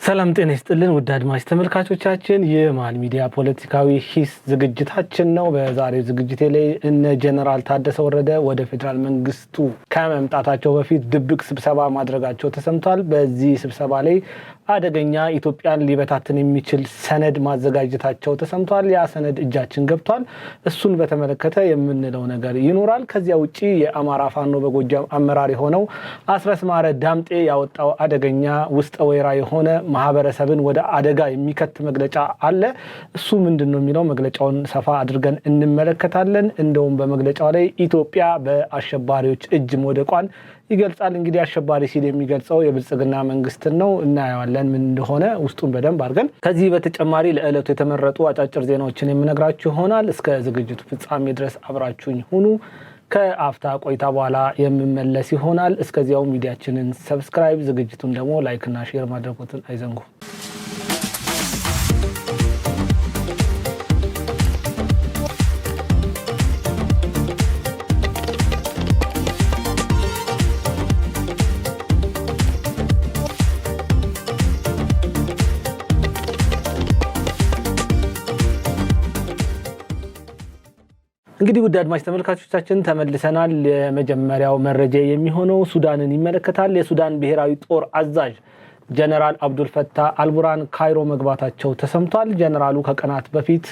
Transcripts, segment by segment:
ሰላም ጤና ይስጥልን ውድ አድማጭ ተመልካቾቻችን የማን ሚዲያ ፖለቲካዊ ሂስ ዝግጅታችን ነው። በዛሬው ዝግጅቴ ላይ እነ ጀነራል ታደሰ ወረደ ወደ ፌደራል መንግስቱ ከመምጣታቸው በፊት ድብቅ ስብሰባ ማድረጋቸው ተሰምቷል። በዚህ ስብሰባ ላይ አደገኛ ኢትዮጵያን ሊበታትን የሚችል ሰነድ ማዘጋጀታቸው ተሰምቷል። ያ ሰነድ እጃችን ገብቷል። እሱን በተመለከተ የምንለው ነገር ይኖራል። ከዚያ ውጪ የአማራ ፋኖ በጎጃም አመራር የሆነው አስረስ ማረ ዳምጤ ያወጣው አደገኛ ውስጥ ወይራ የሆነ ማህበረሰብን ወደ አደጋ የሚከት መግለጫ አለ። እሱ ምንድነው የሚለው መግለጫውን ሰፋ አድርገን እንመለከታለን። እንደውም በመግለጫው ላይ ኢትዮጵያ በአሸባሪዎች እጅ መውደቋን ይገልጻል። እንግዲህ አሸባሪ ሲል የሚገልጸው የብልጽግና መንግስትን ነው። እናያለን ምን እንደሆነ ውስጡን በደንብ አድርገን። ከዚህ በተጨማሪ ለዕለቱ የተመረጡ አጫጭር ዜናዎችን የምነግራችሁ ይሆናል። እስከ ዝግጅቱ ፍጻሜ ድረስ አብራችሁኝ ሁኑ። ከአፍታ ቆይታ በኋላ የምመለስ ይሆናል። እስከዚያው ሚዲያችንን ሰብስክራይብ፣ ዝግጅቱን ደግሞ ላይክ እና ሼር ማድረጎትን አይዘንጉ። እንግዲህ ውድ አድማጭ ተመልካቾቻችን ተመልሰናል። የመጀመሪያው መረጃ የሚሆነው ሱዳንን ይመለከታል። የሱዳን ብሔራዊ ጦር አዛዥ ጀነራል አብዱል ፈታህ አልቡርሃን ካይሮ መግባታቸው ተሰምቷል። ጀነራሉ ከቀናት በፊት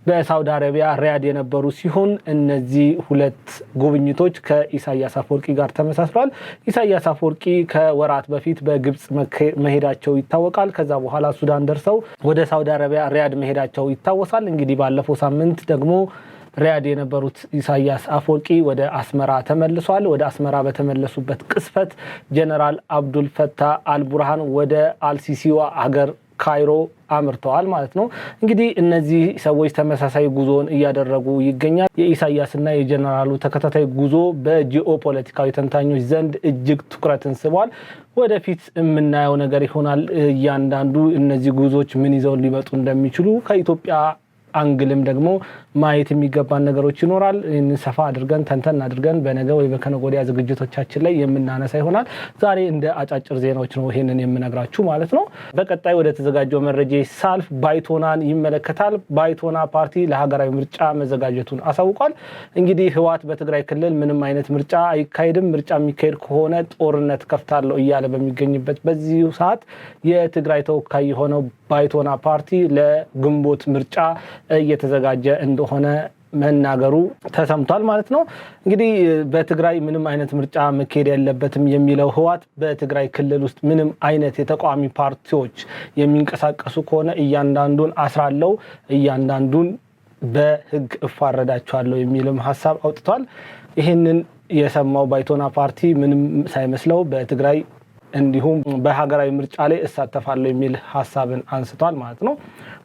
በሳውዲ አረቢያ ሪያድ የነበሩ ሲሆን እነዚህ ሁለት ጉብኝቶች ከኢሳያስ አፈወርቂ ጋር ተመሳስሏል። ኢሳያስ አፈወርቂ ከወራት በፊት በግብጽ መሄዳቸው ይታወቃል። ከዛ በኋላ ሱዳን ደርሰው ወደ ሳውዲ አረቢያ ሪያድ መሄዳቸው ይታወሳል። እንግዲህ ባለፈው ሳምንት ደግሞ ሪያድ የነበሩት ኢሳያስ አፈወርቂ ወደ አስመራ ተመልሷል። ወደ አስመራ በተመለሱበት ቅስፈት ጀነራል አብዱል ፈታህ አልቡርሃን ወደ አልሲሲዋ ሀገር ካይሮ አምርተዋል ማለት ነው። እንግዲህ እነዚህ ሰዎች ተመሳሳይ ጉዞን እያደረጉ ይገኛል። የኢሳያስና የጀነራሉ ተከታታይ ጉዞ በጂኦፖለቲካዊ ተንታኞች ዘንድ እጅግ ትኩረትን ስቧል። ወደፊት የምናየው ነገር ይሆናል። እያንዳንዱ እነዚህ ጉዞዎች ምን ይዘው ሊመጡ እንደሚችሉ ከኢትዮጵያ አንግልም ደግሞ ማየት የሚገባን ነገሮች ይኖራል። ይህንን ሰፋ አድርገን ተንተን አድርገን በነገ ወይ በከነገ ወዲያ ዝግጅቶቻችን ላይ የምናነሳ ይሆናል። ዛሬ እንደ አጫጭር ዜናዎች ነው ይሄንን የምነግራችሁ ማለት ነው። በቀጣይ ወደ ተዘጋጀው መረጃ ሳልፍ ባይቶናን ይመለከታል። ባይቶና ፓርቲ ለሀገራዊ ምርጫ መዘጋጀቱን አሳውቋል። እንግዲህ ህወሓት በትግራይ ክልል ምንም አይነት ምርጫ አይካሄድም፣ ምርጫ የሚካሄድ ከሆነ ጦርነት ከፍታለሁ እያለ በሚገኝበት በዚህ ሰዓት የትግራይ ተወካይ የሆነው ባይቶና ፓርቲ ለግንቦት ምርጫ እየተዘጋጀ እንደሆነ መናገሩ ተሰምቷል ማለት ነው። እንግዲህ በትግራይ ምንም አይነት ምርጫ መካሄድ የለበትም የሚለው ህወሓት በትግራይ ክልል ውስጥ ምንም አይነት የተቃዋሚ ፓርቲዎች የሚንቀሳቀሱ ከሆነ እያንዳንዱን አስራለው፣ እያንዳንዱን በህግ እፋረዳቸዋለሁ የሚልም ሐሳብ አውጥቷል። ይህንን የሰማው ባይቶና ፓርቲ ምንም ሳይመስለው በትግራይ እንዲሁም በሀገራዊ ምርጫ ላይ እሳተፋለሁ የሚል ሐሳብን አንስቷል ማለት ነው።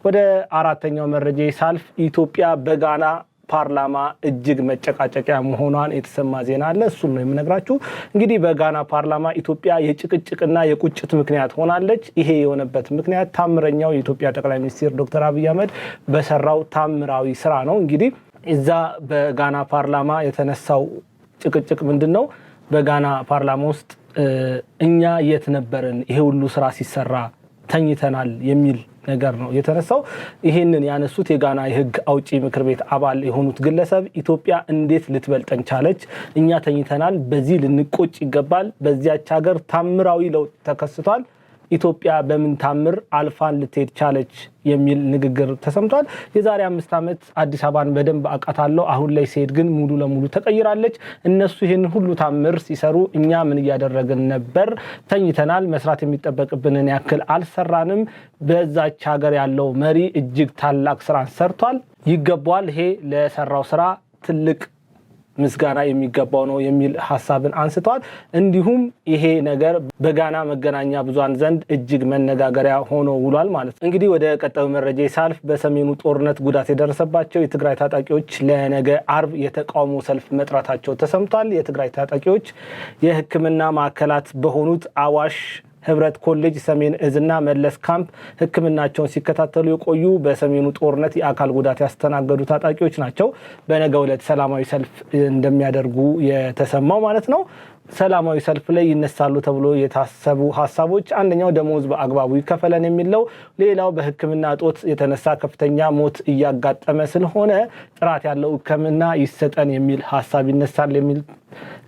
ወደ አራተኛው መረጃ ሳልፍ ኢትዮጵያ በጋና ፓርላማ እጅግ መጨቃጨቂያ መሆኗን የተሰማ ዜና አለ። እሱም ነው የምነግራችሁ። እንግዲህ በጋና ፓርላማ ኢትዮጵያ የጭቅጭቅና የቁጭት ምክንያት ሆናለች። ይሄ የሆነበት ምክንያት ታምረኛው የኢትዮጵያ ጠቅላይ ሚኒስትር ዶክተር አብይ አህመድ በሰራው ታምራዊ ስራ ነው። እንግዲህ እዛ በጋና ፓርላማ የተነሳው ጭቅጭቅ ምንድነው? በጋና ፓርላማ ውስጥ እኛ የት ነበርን ይሄ ሁሉ ስራ ሲሰራ ተኝተናል የሚል ነገር ነው የተነሳው። ይሄንን ያነሱት የጋና የህግ አውጪ ምክር ቤት አባል የሆኑት ግለሰብ ኢትዮጵያ እንዴት ልትበልጠን ቻለች? እኛ ተኝተናል፣ በዚህ ልንቆጭ ይገባል። በዚያች ሀገር ታምራዊ ለውጥ ተከስቷል። ኢትዮጵያ በምን ታምር አልፋን ልትሄድ ቻለች የሚል ንግግር ተሰምቷል። የዛሬ 5 ዓመት አዲስ አበባን በደንብ አቃታለሁ፣ አሁን ላይ ሲሄድ ግን ሙሉ ለሙሉ ተቀይራለች። እነሱ ይሄን ሁሉ ታምር ሲሰሩ እኛ ምን እያደረግን ነበር? ተኝተናል፣ መስራት የሚጠበቅብንን ያክል አልሰራንም። በዛች ሀገር ያለው መሪ እጅግ ታላቅ ስራ ሰርቷል፣ ይገባዋል። ይሄ ለሰራው ስራ ትልቅ ምስጋና የሚገባው ነው የሚል ሐሳብን አንስቷል። እንዲሁም ይሄ ነገር በጋና መገናኛ ብዙሃን ዘንድ እጅግ መነጋገሪያ ሆኖ ውሏል ማለት ነው። እንግዲህ ወደ ቀጣዩ መረጃ ሳልፍ በሰሜኑ ጦርነት ጉዳት የደረሰባቸው የትግራይ ታጣቂዎች ለነገ አርብ የተቃውሞ ሰልፍ መጥራታቸው ተሰምቷል። የትግራይ ታጣቂዎች የሕክምና ማዕከላት በሆኑት አዋሽ ህብረት ኮሌጅ ሰሜን እዝና መለስ ካምፕ ህክምናቸውን ሲከታተሉ የቆዩ በሰሜኑ ጦርነት የአካል ጉዳት ያስተናገዱ ታጣቂዎች ናቸው በነገው ዕለት ሰላማዊ ሰልፍ እንደሚያደርጉ የተሰማው ማለት ነው። ሰላማዊ ሰልፍ ላይ ይነሳሉ ተብሎ የታሰቡ ሐሳቦች አንደኛው ደሞዝ በአግባቡ ይከፈለን የሚለው ሌላው በሕክምና ጦት የተነሳ ከፍተኛ ሞት እያጋጠመ ስለሆነ ጥራት ያለው ሕክምና ይሰጠን የሚል ሐሳብ ይነሳል የሚል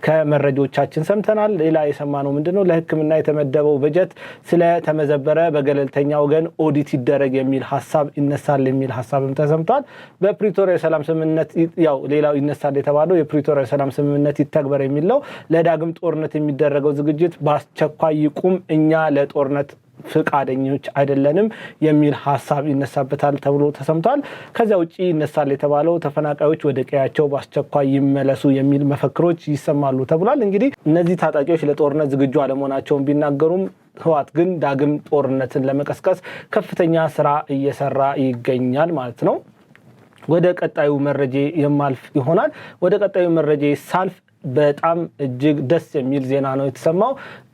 ከመረጃዎቻችን ሰምተናል። ሌላ የሰማነው ምንድነው ለሕክምና የተመደበው በጀት ስለተመዘበረ በገለልተኛ ወገን ኦዲት ይደረግ የሚል ሐሳብ ይነሳል የሚል ሐሳብም ተሰምቷል። በፕሪቶሪያ የሰላም ስምምነት ያው ሌላው ይነሳል የተባለው የፕሪቶሪያ የሰላም ስምምነት ይተግበር የሚለው ለዳግም ጦርነት የሚደረገው ዝግጅት በአስቸኳይ ይቁም፣ እኛ ለጦርነት ፍቃደኞች አይደለንም የሚል ሐሳብ ይነሳበታል ተብሎ ተሰምቷል። ከዚያ ውጪ ይነሳል የተባለው ተፈናቃዮች ወደ ቀያቸው በአስቸኳይ ይመለሱ የሚል መፈክሮች ይሰማሉ ተብሏል። እንግዲህ እነዚህ ታጣቂዎች ለጦርነት ዝግጁ አለመሆናቸውን ቢናገሩም ህወሓት ግን ዳግም ጦርነትን ለመቀስቀስ ከፍተኛ ስራ እየሰራ ይገኛል ማለት ነው። ወደ ቀጣዩ መረጃ የማልፍ ይሆናል። ወደ ቀጣዩ መረጃ ሳልፍ በጣም እጅግ ደስ የሚል ዜና ነው የተሰማው።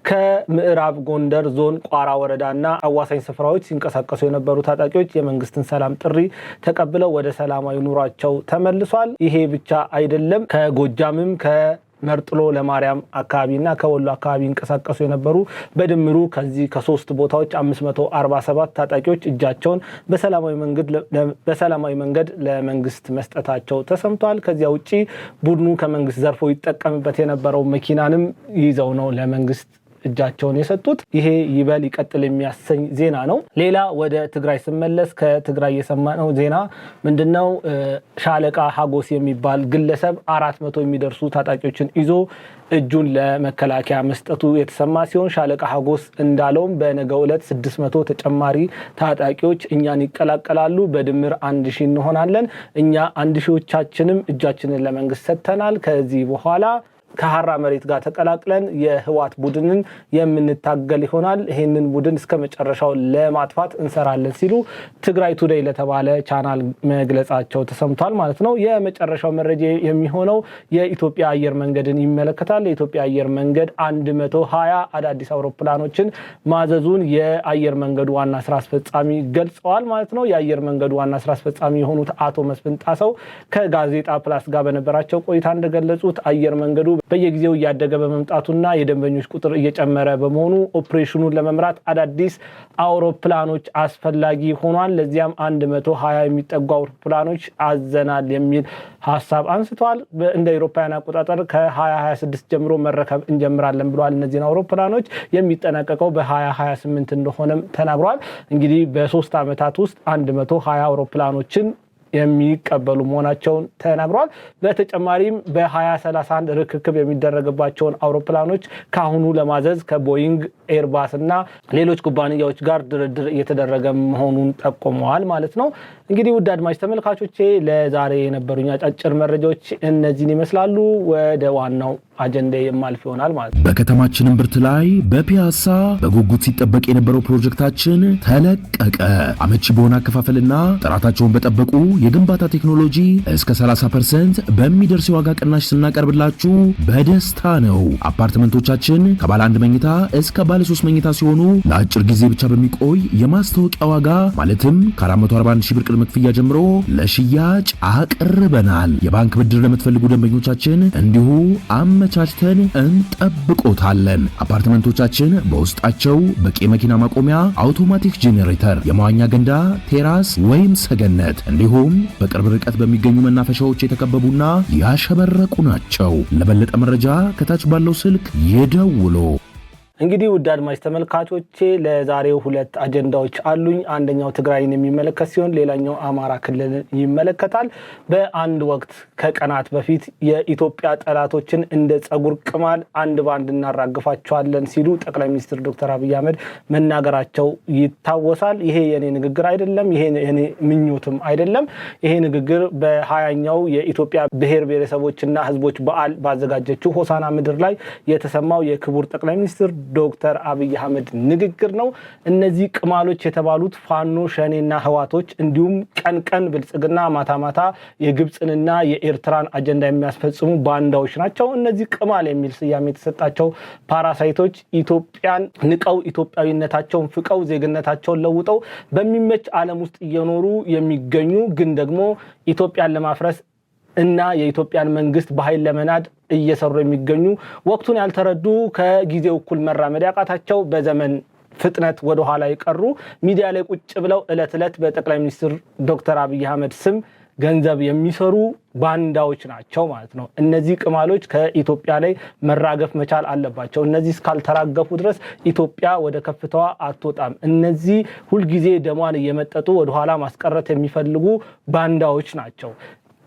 ከምዕራብ ጎንደር ዞን ቋራ ወረዳና አዋሳኝ ስፍራዎች ሲንቀሳቀሱ የነበሩ ታጣቂዎች የመንግስትን ሰላም ጥሪ ተቀብለው ወደ ሰላማዊ ኑሯቸው ተመልሷል። ይሄ ብቻ አይደለም። ከጎጃምም መርጥሎ ለማርያም አካባቢና ከወሎ አካባቢ እንቀሳቀሱ የነበሩ በድምሩ ከዚህ ከሶስት ቦታዎች 547 ታጣቂዎች እጃቸውን በሰላማዊ መንገድ ለመንግስት መስጠታቸው ተሰምቷል። ከዚያ ውጪ ቡድኑ ከመንግስት ዘርፎ ይጠቀምበት የነበረው መኪናንም ይዘው ነው ለመንግስት እጃቸውን የሰጡት። ይሄ ይበል ይቀጥል የሚያሰኝ ዜና ነው። ሌላ ወደ ትግራይ ስመለስ ከትግራይ የሰማነው ዜና ምንድነው? ሻለቃ ሀጎስ የሚባል ግለሰብ 400 የሚደርሱ ታጣቂዎችን ይዞ እጁን ለመከላከያ መስጠቱ የተሰማ ሲሆን ሻለቃ ሀጎስ እንዳለውም በነገው ዕለት 600 ተጨማሪ ታጣቂዎች እኛን ይቀላቀላሉ፣ በድምር 1000 እንሆናለን። እኛ 1000ዎቻችንም እጃችንን ለመንግስት ሰጥተናል። ከዚህ በኋላ ከሐራ መሬት ጋር ተቀላቅለን የህወሓት ቡድንን የምንታገል ይሆናል። ይሄንን ቡድን እስከ መጨረሻው ለማጥፋት እንሰራለን ሲሉ ትግራይ ቱዴይ ለተባለ ቻናል መግለጻቸው ተሰምቷል ማለት ነው። የመጨረሻው መረጃ የሚሆነው የኢትዮጵያ አየር መንገድን ይመለከታል። የኢትዮጵያ አየር መንገድ 120 አዳዲስ አውሮፕላኖችን ማዘዙን የአየር መንገዱ ዋና ስራ አስፈጻሚ ገልጸዋል ማለት ነው። የአየር መንገዱ ዋና ስራ አስፈጻሚ የሆኑት አቶ መስፍን ጣሰው ከጋዜጣ ፕላስ ጋር በነበራቸው ቆይታ እንደገለጹት አየር መንገዱ በየጊዜው እያደገ በመምጣቱና የደንበኞች ቁጥር እየጨመረ በመሆኑ ኦፕሬሽኑን ለመምራት አዳዲስ አውሮፕላኖች አስፈላጊ ሆኗል። ለዚያም 120 የሚጠጉ አውሮፕላኖች አዘናል የሚል ሐሳብ አንስተዋል። እንደ አውሮፓውያን አቆጣጠር ከ2026 ጀምሮ መረከብ እንጀምራለን ብለዋል። እነዚህን አውሮፕላኖች የሚጠናቀቀው በ2028 እንደሆነም ተናግሯል። እንግዲህ በ3 ዓመታት ውስጥ 120 አውሮፕላኖችን የሚቀበሉ መሆናቸውን ተናግሯል። በተጨማሪም በ2031 ርክክብ የሚደረግባቸውን አውሮፕላኖች ካሁኑ ለማዘዝ ከቦይንግ ኤርባስ እና ሌሎች ኩባንያዎች ጋር ድርድር እየተደረገ መሆኑን ጠቁመዋል ማለት ነው። እንግዲህ ውድ አድማጭ ተመልካቾቼ ለዛሬ የነበሩኝ አጫጭር መረጃዎች እነዚህን ይመስላሉ። ወደ ዋናው አጀንዳ የማልፍ ይሆናል ማለት ነው። በከተማችን እምብርት ላይ በፒያሳ በጉጉት ሲጠበቅ የነበረው ፕሮጀክታችን ተለቀቀ። አመቺ በሆነ አከፋፈልና ጥራታቸውን በጠበቁ የግንባታ ቴክኖሎጂ እስከ 30% በሚደርስ የዋጋ ቅናሽ ስናቀርብላችሁ በደስታ ነው። አፓርትመንቶቻችን ከባለ 1 መኝታ እስከ ባለ 3 መኝታ ሲሆኑ ለአጭር ጊዜ ብቻ በሚቆይ የማስታወቂያ ዋጋ ማለትም ከ441 ሺህ ብር ቅድመ ክፍያ ጀምሮ ለሽያጭ አቅርበናል። የባንክ ብድር ለምትፈልጉ ደንበኞቻችን እንዲሁ አመቻችተን እንጠብቆታለን። አፓርትመንቶቻችን በውስጣቸው በቂ መኪና ማቆሚያ፣ አውቶማቲክ ጄኔሬተር፣ የመዋኛ ገንዳ፣ ቴራስ ወይም ሰገነት እንዲሁም በቅርብ ርቀት በሚገኙ መናፈሻዎች የተከበቡና ያሸበረቁ ናቸው። ለበለጠ መረጃ ከታች ባለው ስልክ ይደውሉ። እንግዲህ ውድ አድማጭ ተመልካቾቼ ለዛሬው 2 አጀንዳዎች አሉኝ። አንደኛው ትግራይን የሚመለከት ሲሆን ሌላኛው አማራ ክልልን ይመለከታል። በአንድ ወቅት ከቀናት በፊት የኢትዮጵያ ጠላቶችን እንደ ጸጉር ቅማል አንድ ባንድ እናራግፋቸዋለን ሲሉ ጠቅላይ ሚኒስትር ዶክተር አብይ አህመድ መናገራቸው ይታወሳል። ይሄ የኔ ንግግር አይደለም፣ ይሄ የኔ ምኞትም አይደለም። ይሄ ንግግር በ20ኛው የኢትዮጵያ ብሔር ብሔረሰቦችና ህዝቦች በዓል ባዘጋጀችው ሆሳና ምድር ላይ የተሰማው የክቡር ጠቅላይ ሚኒስትር ዶክተር አብይ አህመድ ንግግር ነው። እነዚህ ቅማሎች የተባሉት ፋኖ ሸኔና ህዋቶች እንዲሁም ቀን ቀን ብልጽግና ማታ ማታ የግብጽንና የኤርትራን አጀንዳ የሚያስፈጽሙ ባንዳዎች ናቸው። እነዚህ ቅማል የሚል ስያሜ የተሰጣቸው ፓራሳይቶች ኢትዮጵያን ንቀው ኢትዮጵያዊነታቸውን ፍቀው ዜግነታቸውን ለውጠው በሚመች ዓለም ውስጥ እየኖሩ የሚገኙ ግን ደግሞ ኢትዮጵያን ለማፍረስ እና የኢትዮጵያን መንግስት በኃይል ለመናድ እየሰሩ የሚገኙ ወቅቱን ያልተረዱ ከጊዜው እኩል መራመድ ያቃታቸው በዘመን ፍጥነት ወደ ኋላ ይቀሩ ሚዲያ ላይ ቁጭ ብለው እለት በጠቅላይ ሚኒስትር ዶክተር አብይ አህመድ ስም ገንዘብ የሚሰሩ ባንዳዎች ናቸው ማለት ነው። እነዚህ ቅማሎች ከኢትዮጵያ ላይ መራገፍ መቻል አለባቸው። እነዚህ እስካልተራገፉ ድረስ ኢትዮጵያ ወደ ከፍታዋ አትወጣም። እነዚህ ሁልጊዜ ደሟን እየመጠጡ ወደ ኋላ ማስቀረት የሚፈልጉ ባንዳዎች ናቸው።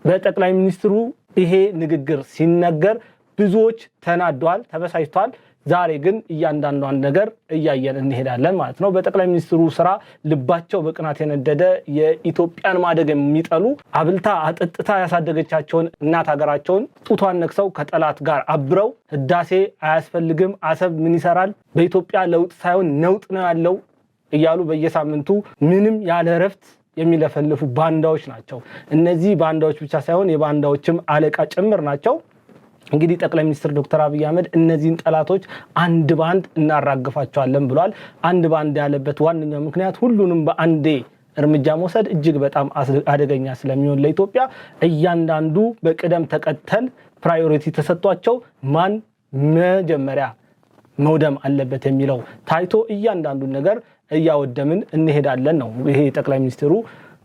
በጠቅላይ ሚኒስትሩ ይሄ ንግግር ሲነገር ብዙዎች ተናደዋል፣ ተበሳጭተዋል። ዛሬ ግን እያንዳንዷን ነገር እያየን እንሄዳለን ማለት ነው። በጠቅላይ ሚኒስትሩ ስራ ልባቸው በቅናት የነደደ የኢትዮጵያን ማደግ የሚጠሉ አብልታ አጥጥታ ያሳደገቻቸውን እናት ሀገራቸውን ጡቷን ነክሰው ከጠላት ጋር አብረው ህዳሴ አያስፈልግም፣ አሰብ ምን ይሰራል፣ በኢትዮጵያ ለውጥ ሳይሆን ነውጥ ነው ያለው እያሉ በየሳምንቱ ምንም ያለ እረፍት የሚለፈልፉ ባንዳዎች ናቸው። እነዚህ ባንዳዎች ብቻ ሳይሆን የባንዳዎችም አለቃ ጭምር ናቸው። እንግዲህ ጠቅላይ ሚኒስትር ዶክተር አብይ አህመድ እነዚህን ጠላቶች አንድ ባንድ እናራግፋቸዋለን ብሏል። አንድ ባንድ ያለበት ዋነኛው ምክንያት ሁሉንም በአንዴ እርምጃ መውሰድ እጅግ በጣም አደገኛ ስለሚሆን ለኢትዮጵያ እያንዳንዱ በቅደም ተከተል ፕራዮሪቲ ተሰጥቷቸው ማን መጀመሪያ መውደም አለበት የሚለው ታይቶ እያንዳንዱን ነገር እያወደምን እንሄዳለን ነው። ይሄ ጠቅላይ ሚኒስትሩ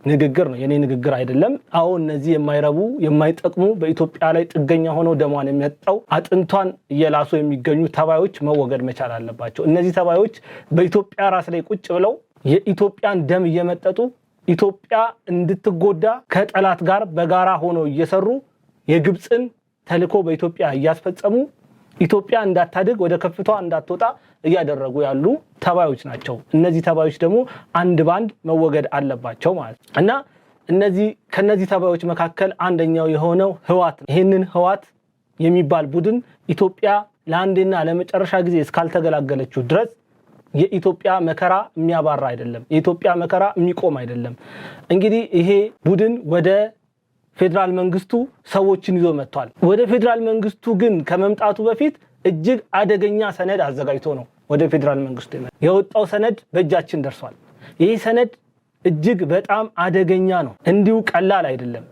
ንግግር ነው፣ የኔ ንግግር አይደለም። አዎ እነዚህ የማይረቡ የማይጠቅሙ በኢትዮጵያ ላይ ጥገኛ ሆነው ደሟን የሚያጣው አጥንቷን እየላሱ የሚገኙ ተባዮች መወገድ መቻል አለባቸው። እነዚህ ተባዮች በኢትዮጵያ ራስ ላይ ቁጭ ብለው የኢትዮጵያን ደም እየመጠጡ ኢትዮጵያ እንድትጎዳ ከጠላት ጋር በጋራ ሆነው እየሰሩ የግብፅን ተልዕኮ በኢትዮጵያ እያስፈጸሙ ኢትዮጵያ እንዳታድግ ወደ ከፍቷ እንዳትወጣ እያደረጉ ያሉ ተባዮች ናቸው። እነዚህ ተባዮች ደግሞ አንድ ባንድ መወገድ አለባቸው ማለት ነው እና ከነዚህ ተባዮች መካከል አንደኛው የሆነው ህዋት ነው። ይህንን ህዋት የሚባል ቡድን ኢትዮጵያ ለአንዴና ለመጨረሻ ጊዜ እስካልተገላገለችው ድረስ የኢትዮጵያ መከራ የሚያባራ አይደለም፣ የኢትዮጵያ መከራ የሚቆም አይደለም። እንግዲህ ይሄ ቡድን ወደ ፌደራል መንግስቱ ሰዎችን ይዞ መጥቷል። ወደ ፌደራል መንግስቱ ግን ከመምጣቱ በፊት እጅግ አደገኛ ሰነድ አዘጋጅቶ ነው ወደ ፌደራል መንግስቱ የወጣው። ሰነድ በእጃችን ደርሷል። ይህ ሰነድ እጅግ በጣም አደገኛ ነው፣ እንዲሁ ቀላል አይደለም።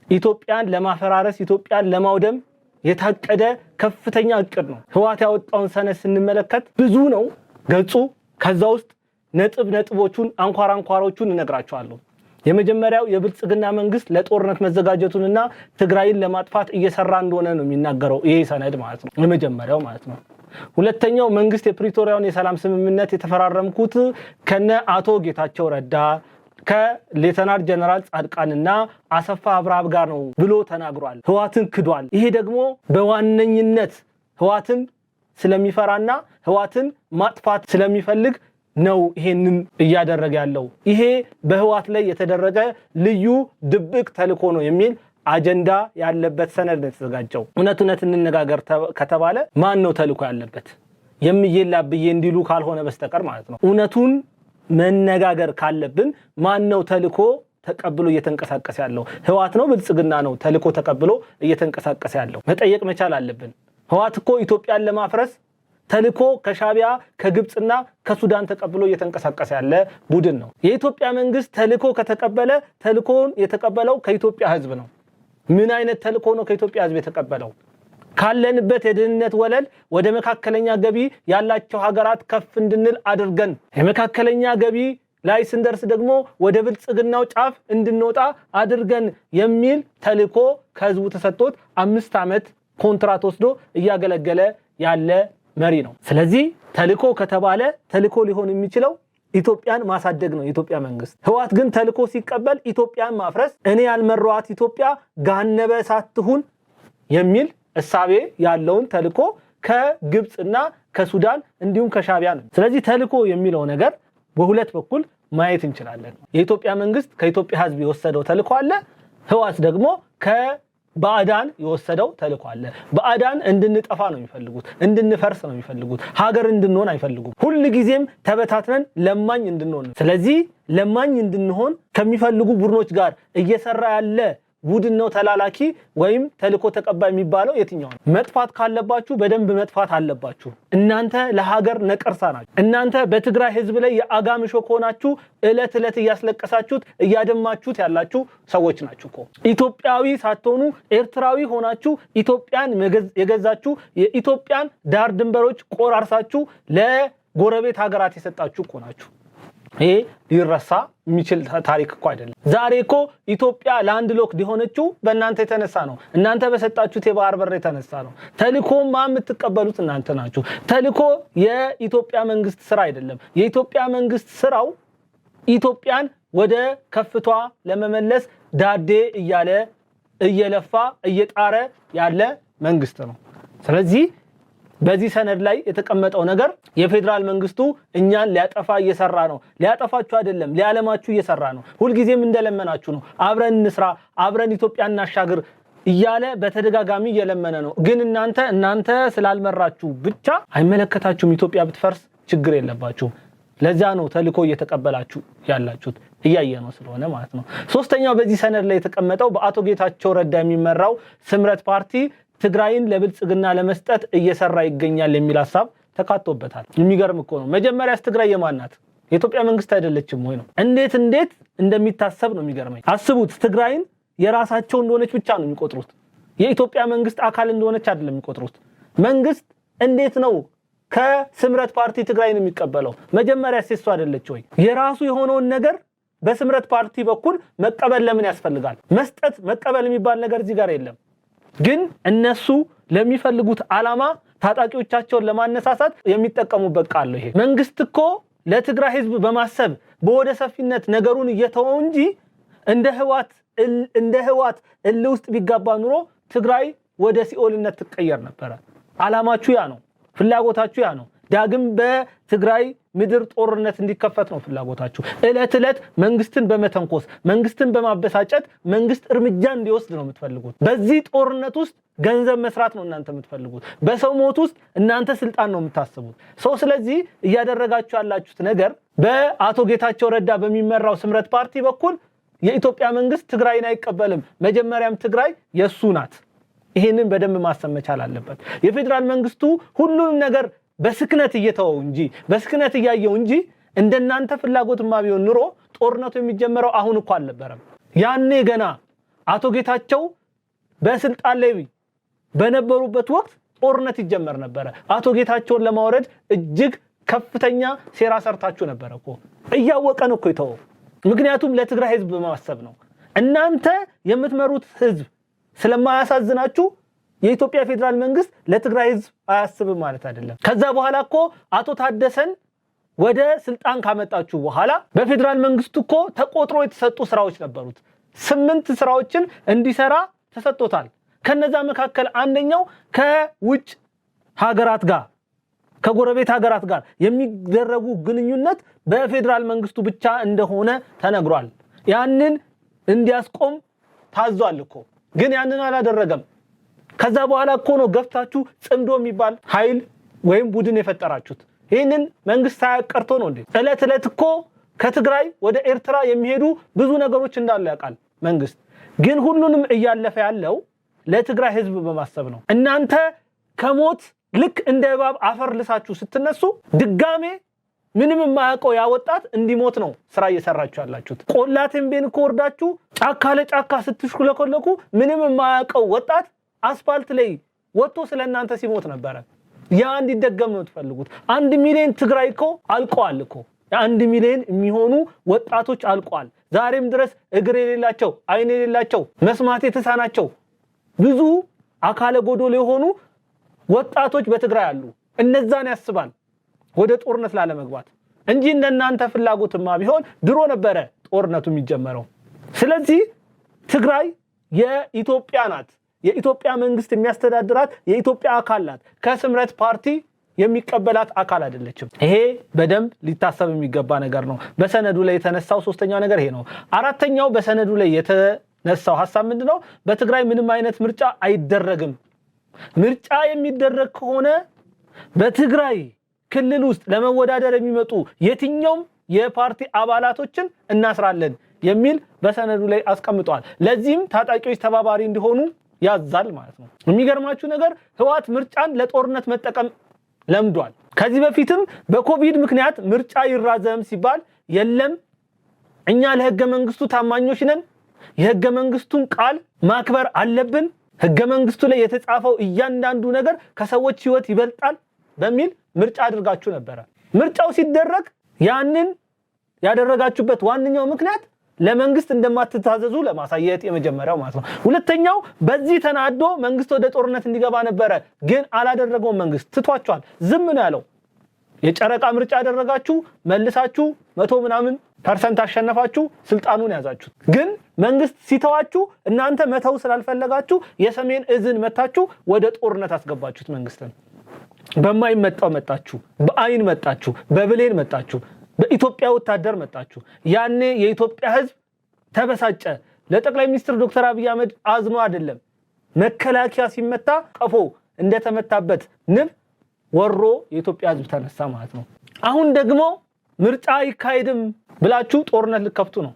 ኢትዮጵያን ለማፈራረስ ኢትዮጵያን ለማውደም የታቀደ ከፍተኛ እቅድ ነው። ህዋት ያወጣውን ሰነድ ስንመለከት ብዙ ነው ገጹ። ከዛ ውስጥ ነጥቦቹን አንኳሮቹን እነግራቸዋለሁ። የመጀመሪያው የብልጽግና መንግስት ለጦርነት መዘጋጀቱንና ትግራይን ለማጥፋት እየሰራ እንደሆነ ነው የሚናገረው ይሄ ሰነድ ማለት ነው፣ የመጀመሪያው ማለት ነው። ሁለተኛው መንግስት የፕሪቶሪያውን የሰላም ስምምነት የተፈራረምኩት ከነ አቶ ጌታቸው ረዳ ከሌተናል ጀነራል ጻድቃንና አሰፋ አብርሃም ጋር ነው ብሎ ተናግሯል። ህዋትን ክዷል። ይሄ ደግሞ በዋነኝነት ህዋትን ስለሚፈራና ህዋትን ማጥፋት ስለሚፈልግ ነው ይሄንን እያደረገ ያለው። ይሄ በህዋት ላይ የተደረገ ልዩ ድብቅ ተልዕኮ ነው የሚል አጀንዳ ያለበት ሰነድ ነው የተዘጋጀው። እውነት እንነጋገር ከተባለ ማን ነው ተልዕኮ ያለበት የሚየላብዬ እንዲሉ ካልሆነ በስተቀር ማለት ነው። እውነቱን መነጋገር ካለብን ማን ነው ተልዕኮ ተቀብሎ እየተንቀሳቀሰ ያለው? ህዋት ነው ብልጽግና ነው ተልዕኮ ተቀብሎ እየተንቀሳቀሰ ያለው? መጠየቅ መቻል አለብን። ህዋት እኮ ኢትዮጵያን ለማፍረስ ተልዕኮ ከሻቢያ ከግብፅና ከሱዳን ተቀብሎ እየተንቀሳቀሰ ያለ ቡድን ነው። የኢትዮጵያ መንግስት ተልዕኮ ከተቀበለ ተልዕኮን የተቀበለው ከኢትዮጵያ ህዝብ ነው። ምን አይነት ተልዕኮ ነው ከኢትዮጵያ ህዝብ የተቀበለው? ካለንበት የድህነት ወለል ወደ መካከለኛ ገቢ ያላቸው ሀገራት ከፍ እንድንል አድርገን የመካከለኛ ገቢ ላይ ስንደርስ ደግሞ ወደ ብልጽግናው ጫፍ እንድንወጣ አድርገን የሚል ተልዕኮ ከህዝቡ ተሰጥቶት 5 ዓመት ኮንትራት ወስዶ እያገለገለ ያለ መሪ ነው። ስለዚህ ተልዕኮ ከተባለ ተልዕኮ ሊሆን የሚችለው ኢትዮጵያን ማሳደግ ነው የኢትዮጵያ መንግስት። ህዋት ግን ተልዕኮ ሲቀበል ኢትዮጵያን ማፍረስ፣ እኔ ያልመራኋት ኢትዮጵያ ገሃነመ እሳት ትሁን የሚል እሳቤ ያለውን ተልዕኮ ከግብፅና ከሱዳን እንዲሁም ከሻቢያ ነው። ስለዚህ ተልዕኮ የሚለው ነገር በሁለት በኩል ማየት እንችላለን። የኢትዮጵያ መንግስት ከኢትዮጵያ ህዝብ የወሰደው ተልዕኮ አለ። ህዋት ደግሞ ከባዕዳን የወሰደው ተልዕኮ አለ። ባዕዳን እንድንጠፋ ነው የሚፈልጉት፣ እንድንፈርስ ነው የሚፈልጉት፣ ሀገር እንድንሆን አይፈልጉም። ሁሉ ጊዜም ተበታትነን ለማኝ እንድንሆን። ስለዚህ ለማኝ እንድንሆን ከሚፈልጉ ቡድኖች ጋር እየሰራ ያለ ቡድን ነው ተላላኪ ወይም ተልኮ ተቀባይ የሚባለው የትኛው ነው? መጥፋት ካለባችሁ በደንብ መጥፋት አለባችሁ። እናንተ ለሀገር ነቀርሳ ናችሁ። እናንተ በትግራይ ህዝብ ላይ የአጋምሾ ሆናችሁ እለት እለት እያስለቀሳችሁት እያደማችሁት ያላችሁ ሰዎች ናችሁ እኮ። ኢትዮጵያዊ ሳትሆኑ ኤርትራዊ ሆናችሁ ኢትዮጵያን የገዛችሁ የኢትዮጵያን ዳር ድንበሮች ቆራርሳችሁ ለጎረቤት ሀገራት የሰጣችሁ እኮ ናችሁ። ይሄ ሊረሳ የሚችል ታሪክ እኮ አይደለም። ዛሬ እኮ ኢትዮጵያ ላንድ ሎክድ የሆነችው በእናንተ የተነሳ ነው። እናንተ በሰጣችሁት የባህር በር የተነሳ ነው። ተልኮማ የምትቀበሉት እናንተ ናችሁ። ተልኮ የኢትዮጵያ መንግስት ስራ አይደለም። የኢትዮጵያ መንግስት ስራው ኢትዮጵያን ወደ ከፍቷ ለመመለስ ዳዴ እያለ እየለፋ እየጣረ ያለ መንግስት ነው። ስለዚህ በዚህ ሰነድ ላይ የተቀመጠው ነገር የፌደራል መንግስቱ እኛን ሊያጠፋ እየሰራ ነው። ሊያጠፋችሁ አይደለም፣ ሊያለማችሁ እየሰራ ነው። ሁልጊዜም እንደለመናችሁ ነው። አብረን እንስራ፣ አብረን ኢትዮጵያን እናሻግር እያለ በተደጋጋሚ እየለመነ ነው። ግን እናንተ ስላልመራችሁ ብቻ አይመለከታችሁም። ኢትዮጵያ ብትፈርስ ችግር የለባችሁም። ለዛ ነው ተልኮ እየተቀበላችሁ ያላችሁት፣ እያየነው ስለሆነ ማለት ነው። ሶስተኛው በዚህ ሰነድ ላይ የተቀመጠው በአቶ ጌታቸው ረዳ የሚመራው ስምረት ፓርቲ ትግራይን ለብልጽግና ለመስጠት እየሰራ ይገኛል የሚል ሐሳብ ተካቶበታል። የሚገርም እኮ ነው። መጀመሪያስ ትግራይ የማን ናት? የኢትዮጵያ መንግስት አይደለችም ወይ ነው? እንዴት እንደሚታሰብ ነው የሚገርመኝ። አስቡት፣ ትግራይን የራሳቸው እንደሆነች ብቻ ነው የሚቆጥሩት። የኢትዮጵያ መንግስት አካል እንደሆነች አይደለም የሚቆጥሩት። መንግስት እንዴት ነው ከስምረት ፓርቲ ትግራይን የሚቀበለው? መጀመሪያስ እሱ አይደለች ወይ? የራሱ የሆነውን ነገር በስምረት ፓርቲ በኩል መቀበል ለምን ያስፈልጋል? መስጠት መቀበል የሚባል ነገር እዚህ ጋር የለም። ግን እነሱ ለሚፈልጉት ዓላማ ታጣቂዎቻቸውን ለማነሳሳት የሚጠቀሙበት ቃል ነው ይሄ። መንግስት እኮ ለትግራይ ህዝብ በማሰብ በወደ ሰፊነት ነገሩን እየተወው እንጂ እንደ ህዋት ውስጥ ቢጋባ ኑሮ ትግራይ ወደ ሲኦልነት ትቀየር ነበር። ዓላማችሁ ያ ነው፣ ፍላጎታችሁ ያ ነው። ዳግም በትግራይ ምድር ጦርነት እንዲከፈት ነው ፍላጎታችሁ። እለት መንግስትን በመተንኮስ መንግስትን በማበሳጨት መንግስት እርምጃ እንዲወስድ ነው የምትፈልጉት። በዚህ ጦርነት ውስጥ ገንዘብ መስራት ነው እናንተ የምትፈልጉት። በሰው ሞት ውስጥ እናንተ ስልጣን ነው የምታስቡት። ስለዚህ እያደረጋችሁ ያላችሁት ነገር በአቶ ጌታቸው ረዳ በሚመራው ስምረት ፓርቲ በኩል የኢትዮጵያ መንግስት ትግራይን አይቀበልም። መጀመሪያም ትግራይ የሱ ናት። ይሄንን በደንብ ማሰብ መቻል አለበት። የፌደራል መንግስቱ ሁሉንም ነገር በስክነት እየተወው እንጂ በስክነት እያየው እንጂ እንደናንተ ፍላጎትማ ቢሆን ኑሮ ጦርነቱ የሚጀመረው አሁን እኮ አልነበረም። ያኔ ገና አቶ ጌታቸው በስልጣን ላይ በነበሩበት ወቅት ጦርነት ይጀመር ነበር። አቶ ጌታቸውን ለማውረድ እጅግ ከፍተኛ ሴራ ሰርታችሁ ነበር እኮ። እያወቀን እኮ ይተው። ምክንያቱም ለትግራይ ህዝብ በማሰብ ነው። እናንተ የምትመሩት ህዝብ ስለማያሳዝናችሁ የኢትዮጵያ ፌደራል መንግስት ለትግራይ ህዝብ አያስብም ማለት አይደለም። ከዛ በኋላ እኮ አቶ ታደሰን ወደ ስልጣን ካመጣችሁ በኋላ በፌደራል መንግስቱ እኮ ተቆጥሮ የተሰጡ ስራዎች ነበሩት። 8 ስራዎችን እንዲሰራ ተሰጥቶታል። ከነዛ መካከል አንደኛው ከውጭ ሀገራት ጋር ከጎረቤት ሀገራት ጋር የሚደረጉ ግንኙነት በፌደራል መንግስቱ ብቻ እንደሆነ ተነግሯል። ያንን እንዲያስቆም ታዟል እኮ። ግን ያንን አላደረገም። ከዛ በኋላ እኮ ነው ገፍታችሁ ጽምዶ የሚባል ኃይል ወይም ቡድን የፈጠራችሁት። ይሄንን መንግስት ሳያቀርቶ ነው እንዴ? እለት እኮ ከትግራይ ወደ ኤርትራ የሚሄዱ ብዙ ነገሮች እንዳሉ ያውቃል መንግስት። ግን ሁሉንም እያለፈ ያለው ለትግራይ ህዝብ በማሰብ ነው። እናንተ ከሞት ልክ እንደ እባብ አፈር ልሳችሁ ስትነሱ ድጋሜ ምንም የማያውቀው ያወጣት እንዲሞት ነው ስራ እየሰራችሁ ያላችሁት። ቆላቴን ቤን እኮ ወርዳችሁ ጫካ ለጫካ ስትሽኩለኮለኩ ምንም የማያውቀው ወጣት አስፋልት ላይ ወጥቶ ስለናንተ ሲሞት ነበር። ያ እንዲደገም ነው የምትፈልጉት። 1 ሚሊዮን ትግራይ እኮ አልቀዋል እኮ። 1 ሚሊዮን የሚሆኑ ወጣቶች አልቀዋል። ዛሬም ድረስ እግር የሌላቸው፣ አይን የሌላቸው፣ መስማት የተሳናቸው ብዙ አካለ ጎዶሎ የሆኑ ወጣቶች በትግራይ አሉ። እነዛን ያስባል ወደ ጦርነት ላለመግባት እንጂ እንደናንተ ፍላጎትማ ቢሆን ድሮ ነበረ ጦርነቱ የሚጀመረው። ስለዚህ ትግራይ የኢትዮጵያ ናት። የኢትዮጵያ መንግስት የሚያስተዳድራት የኢትዮጵያ አካል ናት። ከስምረት ፓርቲ የሚቀበላት አካል አይደለችም። ይሄ በደንብ ሊታሰብ የሚገባ ነገር ነው። በሰነዱ ላይ የተነሳው ሶስተኛው ነገር ይሄ ነው። አራተኛው በሰነዱ ላይ የተነሳው ሐሳብ ምንድነው? በትግራይ ምንም አይነት ምርጫ አይደረግም። ምርጫ የሚደረግ ከሆነ በትግራይ ክልል ውስጥ ለመወዳደር የሚመጡ የትኛውም የፓርቲ አባላቶችን እናስራለን፣ የሚል በሰነዱ ላይ አስቀምጧል። ለዚህም ታጣቂዎች ተባባሪ እንዲሆኑ ያዛል ማለት ነው። የሚገርማችሁ ነገር ህወሓት ምርጫን ለጦርነት መጠቀም ለምዷል። ከዚህ በፊትም በኮቪድ ምክንያት ምርጫ ይራዘም ሲባል የለም እኛ ለህገ መንግስቱ ታማኞች ነን፣ የህገ መንግስቱን ቃል ማክበር አለብን፣ ህገ መንግስቱ ላይ የተጻፈው እያንዳንዱ ነገር ከሰዎች ህይወት ይበልጣል በሚል ምርጫ አድርጋችሁ ነበር። ምርጫው ሲደረግ ያንን ያደረጋችሁበት ዋንኛው ምክንያት ለመንግስት እንደማትታዘዙ ለማሳየት የመጀመሪያው ማለት ነው። ሁለተኛው በዚህ ተናዶ መንግስት ወደ ጦርነት እንዲገባ ነበር፣ ግን አላደረገውም። መንግስት ትቷቸዋል፣ ዝም ነው ያለው። የጨረቃ ምርጫ ያደረጋችሁ መልሳችሁ 100% አሸነፋችሁ ስልጣኑን ያዛችሁ። ግን መንግስት ሲተዋችሁ እናንተ መተው ስላልፈለጋችሁ የሰሜን እዝን መታችሁ ወደ ጦርነት አስገባችሁት። መንግስትን በማይመጣው መጣችሁ፣ በአይን መጣችሁ፣ በብሌን መጣችሁ፣ በኢትዮጵያ ወታደር መጣችሁ። ያኔ የኢትዮጵያ ህዝብ ተበሳጨ። ለጠቅላይ ሚኒስትር ዶክተር አብይ አህመድ አዝኖ አይደለም፣ መከላከያ ሲመታ ቀፎ እንደተመታበት ንብ ወሮ የኢትዮጵያ ህዝብ ተነሳ ማለት ነው። አሁን ደግሞ ምርጫ ይካሄድም ብላችሁ ጦርነት ልከፍቱ ነው።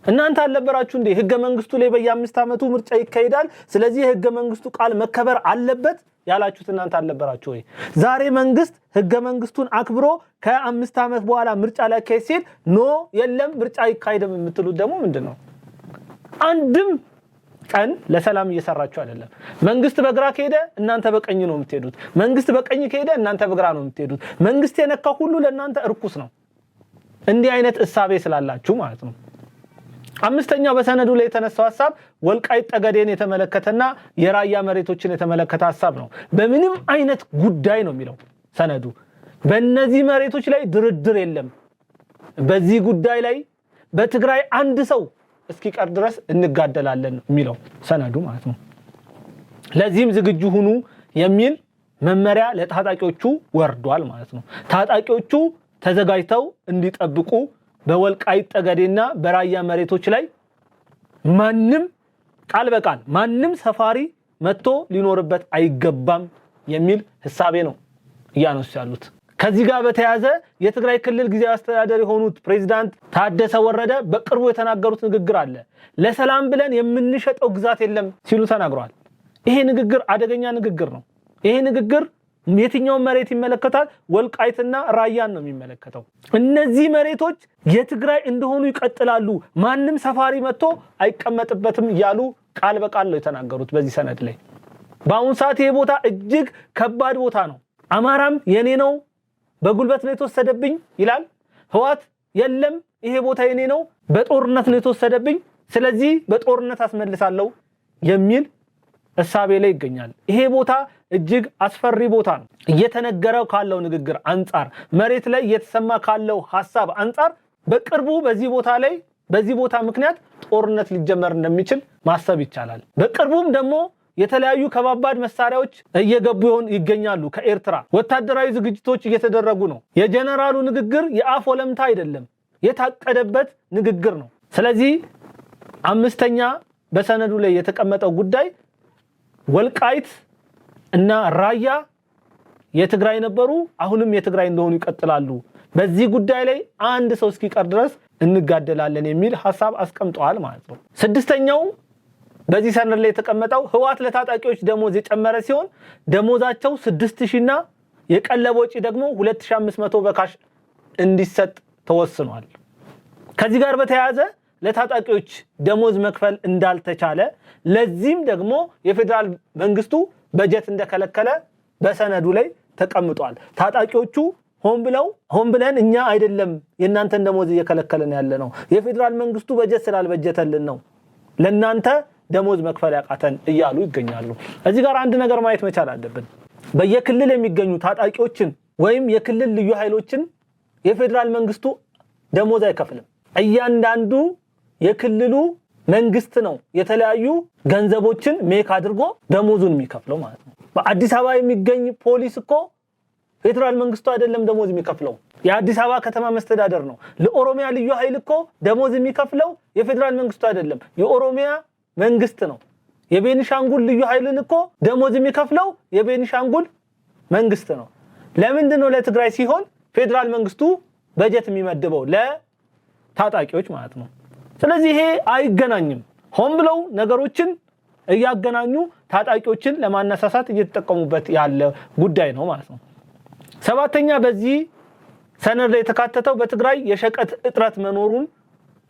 እናንተ አልነበራችሁ እንዴ ህገ መንግስቱ ላይ በየ5 ዓመቱ ምርጫ ይካሄዳል፣ ስለዚህ ህገ መንግስቱ ቃል መከበር አለበት ያላችሁት እናንተ አልነበራችሁ ወይ? ዛሬ መንግስት ህገ መንግስቱን አክብሮ ከ5 ዓመት በኋላ ምርጫ ላይ ከይሲል ኖ የለም ምርጫ ይካሄድም የምትሉት ደግሞ ምንድነው? አንድም ቀን ለሰላም እየሰራችሁ አይደለም። መንግስት በግራ ከሄደ እናንተ በቀኝ ነው የምትሄዱት፣ መንግስት በቀኝ ከሄደ እናንተ በግራ ነው የምትሄዱት። መንግስት የነካ ሁሉ ለእናንተ እርኩስ ነው። እንዲህ አይነት እሳቤ ስላላችሁ ማለት ነው። አምስተኛው በሰነዱ ላይ የተነሳው ሐሳብ ወልቃይት ጠገዴን የተመለከተና የራያ መሬቶችን የተመለከተ ሐሳብ ነው። በምንም አይነት ጉዳይ ነው የሚለው ሰነዱ በእነዚህ መሬቶች ላይ ድርድር የለም። በዚህ ጉዳይ ላይ በትግራይ አንድ ሰው እስኪቀር ድረስ እንጋደላለን የሚለው ሰነዱ ማለት ነው። ለዚህም ዝግጁ ሁኑ የሚል መመሪያ ለታጣቂዎቹ ወርዷል ማለት ነው። ታጣቂዎቹ ተዘጋጅተው እንዲጠብቁ በወልቃይት ጠገዴና በራያ መሬቶች ላይ ማንም ቃል በቃል ማንም ሰፋሪ መጥቶ ሊኖርበት አይገባም የሚል ሐሳቤ ነው ያነሱ ያሉት። ከዚህ ጋር በተያያዘ የትግራይ ክልል ጊዜያዊ አስተዳደር የሆኑት ፕሬዝዳንት ታደሰ ወረደ በቅርቡ የተናገሩት ንግግር አለ። ለሰላም ብለን የምንሸጠው ግዛት የለም ሲሉ ተናግረዋል። ይሄ ንግግር አደገኛ ንግግር ነው። ይሄ ንግግር የትኛው መሬት ይመለከታል? ወልቃይትና ራያን ነው የሚመለከተው። እነዚህ መሬቶች የትግራይ እንደሆኑ ይቀጥላሉ፣ ማንም ሰፋሪ መጥቶ አይቀመጥበትም ያሉ ቃል በቃል ነው የተናገሩት በዚህ ሰነድ ላይ። በአሁን ሰዓት ይሄ ቦታ እጅግ ከባድ ቦታ ነው። አማራም የኔ ነው በጉልበት ነው የተወሰደብኝ ይላል። ህወሓት የለም ይሄ ቦታ የኔ ነው በጦርነት ነው የተወሰደብኝ፣ ስለዚህ በጦርነት አስመልሳለሁ የሚል እሳቤ ላይ ይገኛል። ይሄ ቦታ እጅግ አስፈሪ ቦታ ነው። እየተነገረው ካለው ንግግር አንፃር መሬት ላይ እየተሰማ ካለው ሐሳብ አንፃር በቅርቡ በዚህ ቦታ ምክንያት ጦርነት ሊጀመር እንደሚችል ማሰብ ይቻላል። በቅርቡም ደግሞ የተለያዩ ከባባድ መሳሪያዎች እየገቡ ይገኛሉ ከኤርትራ። ወታደራዊ ዝግጅቶች እየተደረጉ ነው። የጀነራሉ ንግግር የአፍ ወለምታ አይደለም፣ የታቀደበት ንግግር ነው። ስለዚህ አምስተኛ በሰነዱ ላይ የተቀመጠው ጉዳይ ወልቃይት እና ራያ የትግራይ ነበሩ፣ አሁንም የትግራይ እንደሆኑ ይቀጥላሉ። በዚህ ጉዳይ ላይ አንድ ሰው እስኪቀር ድረስ እንጋደላለን የሚል ሐሳብ አስቀምጠዋል ማለት ነው። ስድስተኛው በዚህ ሰነድ ላይ የተቀመጠው ህወሓት ለታጣቂዎች ደሞዝ የጨመረ ሲሆን ደሞዛቸው 6000 እና የቀለብ ወጪ ደግሞ 2500 በካሽ እንዲሰጥ ተወስኗል። ከዚህ ጋር በተያያዘ ለታጣቂዎች ደሞዝ መክፈል እንዳልተቻለ ለዚህም ደግሞ የፌደራል መንግስቱ በጀት እንደከለከለ በሰነዱ ላይ ተቀምጧል። ታጣቂዎቹ ሆን ብለን እኛ አይደለም የናንተን ደሞዝ እየከለከለን ያለ ነው፣ የፌደራል መንግስቱ በጀት ስላልበጀተልን ነው ለናንተ ደሞዝ መክፈል ያቃተን እያሉ ይገኛሉ። እዚህ ጋር አንድ ነገር ማየት መቻል አለብን። በየክልል የሚገኙ ታጣቂዎችን ወይም የክልል ልዩ ኃይሎችን የፌደራል መንግስቱ ደሞዝ አይከፍልም። እያንዳንዱ የክልሉ መንግስት ነው የተለያዩ ገንዘቦችን ሜክ አድርጎ ደሞዙን የሚከፍለው ማለት ነው። በአዲስ አበባ የሚገኝ ፖሊስ እኮ ፌደራል መንግስቱ አይደለም ደሞዝ የሚከፍለው፣ የአዲስ አበባ ከተማ መስተዳደር ነው። ለኦሮሚያ ልዩ ኃይል እኮ ደሞዝ የሚከፍለው የፌደራል መንግስቱ አይደለም፣ የኦሮሚያ መንግስት ነው። የቤኒሻንጉል ልዩ ኃይልን እኮ ደሞዝ የሚከፍለው የቤኒሻንጉል መንግስት ነው። ለምንድን ነው ለትግራይ ሲሆን ፌደራል መንግስቱ በጀት የሚመድበው ለታጣቂዎች ማለት ነው? ስለዚህ ይሄ አይገናኝም። ሆን ብለው ነገሮችን እያገናኙ ታጣቂዎችን ለማነሳሳት እየተጠቀሙበት ያለ ጉዳይ ነው ማለት ነው። ሰባተኛ በዚህ ሰነድ ላይ የተካተተው በትግራይ የሸቀጥ እጥረት መኖሩን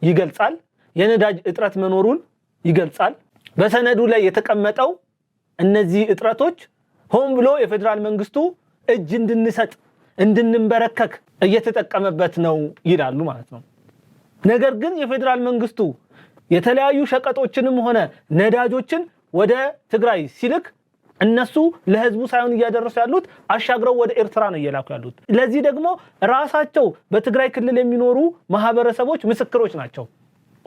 ይገልጻል። የነዳጅ እጥረት መኖሩን ይገልጻል። በሰነዱ ላይ የተቀመጠው እነዚህ እጥረቶች ሆን ብሎ የፌደራል መንግስቱ እጅ እንድንሰጥ እንድንበረከክ እየተጠቀመበት ነው ይላሉ ማለት ነው። ነገር ግን የፌደራል መንግስቱ የተለያዩ ሸቀጦችንም ሆነ ነዳጆችን ወደ ትግራይ ሲልክ እነሱ ለህዝቡ ሳይሆን እያደረሱ ያሉት አሻግረው ወደ ኤርትራ ነው እየላኩ ያሉት። ለዚህ ደግሞ ራሳቸው በትግራይ ክልል የሚኖሩ ማህበረሰቦች ምስክሮች ናቸው።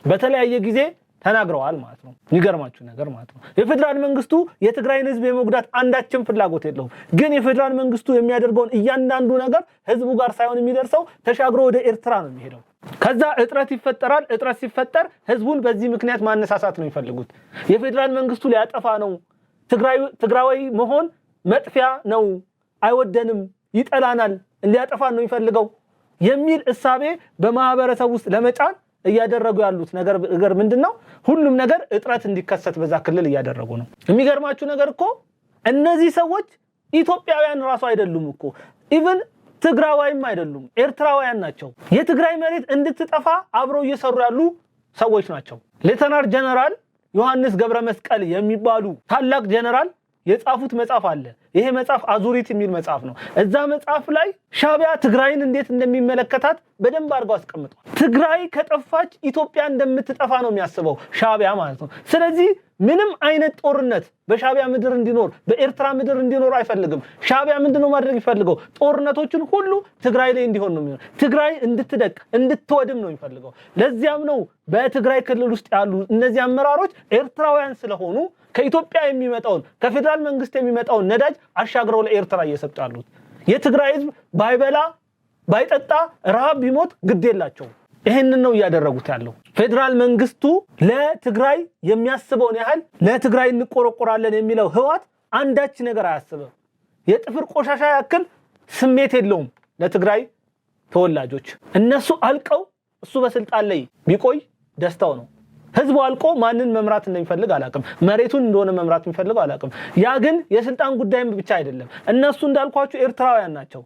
በተለያየ ጊዜ ተናግረዋል ማለት ነው። የሚገርማችሁ ነገር ማለት ነው የፌደራል መንግስቱ የትግራይን ህዝብ የመጉዳት አንዳችም ፍላጎት የለውም። ግን የፌደራል መንግስቱ የሚያደርገውን እያንዳንዱ ነገር ህዝቡ ጋር ሳይሆን የሚደርሰው ተሻግሮ ወደ ኤርትራ ነው የሚሄደው። ከዛ እጥረት ይፈጠራል። እጥረት ሲፈጠር ህዝቡን በዚህ ምክንያት ማነሳሳት ነው የሚፈልጉት። የፌደራል መንግስቱ ሊያጠፋ ነው፣ ትግራዊ መሆን መጥፊያ ነው፣ አይወደንም፣ ይጠላናል፣ ሊያጠፋን ነው የሚፈልገው የሚል እሳቤ በማህበረሰብ ውስጥ ለመጫን እያደረጉ ያሉት ነገር ምንድነው? ሁሉም ነገር እጥረት እንዲከሰት በዛ ክልል እያደረጉ ነው። የሚገርማችሁ ነገር እኮ እነዚህ ሰዎች ኢትዮጵያውያን ራሱ አይደሉም እኮ ኢቭን ትግራዋይም አይደሉም፣ ኤርትራውያን ናቸው። የትግራይ መሬት እንድትጠፋ አብረው እየሰሩ ያሉ ሰዎች ናቸው። ሌተናል ጀነራል ዮሐንስ ገብረ መስቀል የሚባሉ ታላቅ ጀነራል የጻፉት መጽሐፍ አለ። ይሄ መጽሐፍ አዙሪት የሚል መጽሐፍ ነው። እዛ መጽሐፍ ላይ ሻቢያ ትግራይን እንዴት እንደሚመለከታት በደንብ አድርገው አስቀምጧል። ትግራይ ከጠፋች ኢትዮጵያ እንደምትጠፋ ነው የሚያስበው ሻቢያ ማለት ነው። ስለዚህ ምንም አይነት ጦርነት በሻቢያ ምድር እንዲኖር በኤርትራ ምድር እንዲኖር አይፈልግም። ሻቢያ ምንድነው ማድረግ ይፈልገው? ጦርነቶችን ሁሉ ትግራይ ላይ እንዲሆን ነው የሚሆነው። ትግራይ እንድትደቅ እንድትወድም ነው የሚፈልገው። ለዚያም ነው በትግራይ ክልል ውስጥ ያሉ እነዚህ አመራሮች ኤርትራውያን ስለሆኑ ከኢትዮጵያ የሚመጣውን ከፌደራል መንግስት የሚመጣውን ነዳጅ አሻግረው ለኤርትራ እየሰጡ ያሉት። የትግራይ ህዝብ ባይበላ ባይጠጣ ረሃብ ቢሞት ግድ የላቸውም። ይሄንን ነው እያደረጉት ያለው። ፌደራል መንግስቱ ለትግራይ የሚያስበውን ያህል ለትግራይ እንቆረቆራለን የሚለው ህዋት አንዳች ነገር አያስብም። የጥፍር ቆሻሻ ያክል ስሜት የለውም ለትግራይ ተወላጆች። እነሱ አልቀው እሱ በስልጣን ላይ ቢቆይ ደስታው ነው። ህዝቡ አልቆ ማንን መምራት እንደሚፈልግ አላቅም። መሬቱን እንደሆነ መምራት የሚፈልገው አላቅም። ያ ግን የስልጣን ጉዳይም ብቻ አይደለም። እነሱ እንዳልኳችሁ ኤርትራውያን ናቸው።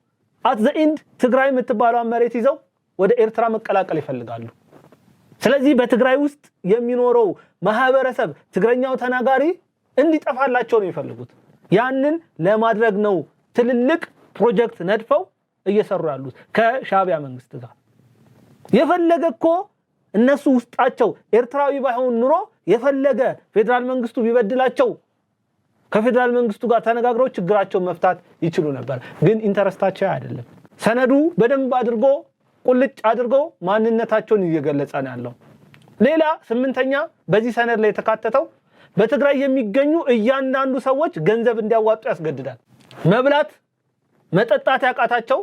አት ዘ ኢንድ ትግራይ የምትባለው መሬት ይዘው ወደ ኤርትራ መቀላቀል ይፈልጋሉ። ስለዚህ በትግራይ ውስጥ የሚኖረው ማህበረሰብ ትግረኛው ተናጋሪ እንዲጠፋላቸው ነው የሚፈልጉት። ያንን ለማድረግ ነው ትልልቅ ፕሮጀክት ነድፈው እየሰሩ ያሉት ከሻቢያ መንግስት ጋር። የፈለገ እኮ እነሱ ውስጣቸው ኤርትራዊ ባይሆን ኑሮ የፈለገ ፌደራል መንግስቱ ቢበድላቸው ከፌደራል መንግስቱ ጋር ተነጋግረው ችግራቸውን መፍታት ይችሉ ነበር። ግን ኢንተረስታቸው አይደለም። ሰነዱ በደንብ አድርጎ ቁልጭ አድርጎ ማንነታቸውን እየገለጸ ነው ያለው። ሌላ ስምንተኛ በዚህ ሰነድ ላይ የተካተተው በትግራይ የሚገኙ እያንዳንዱ ሰዎች ገንዘብ እንዲያዋጡ ያስገድዳል። መብላት መጠጣት ያቃታቸው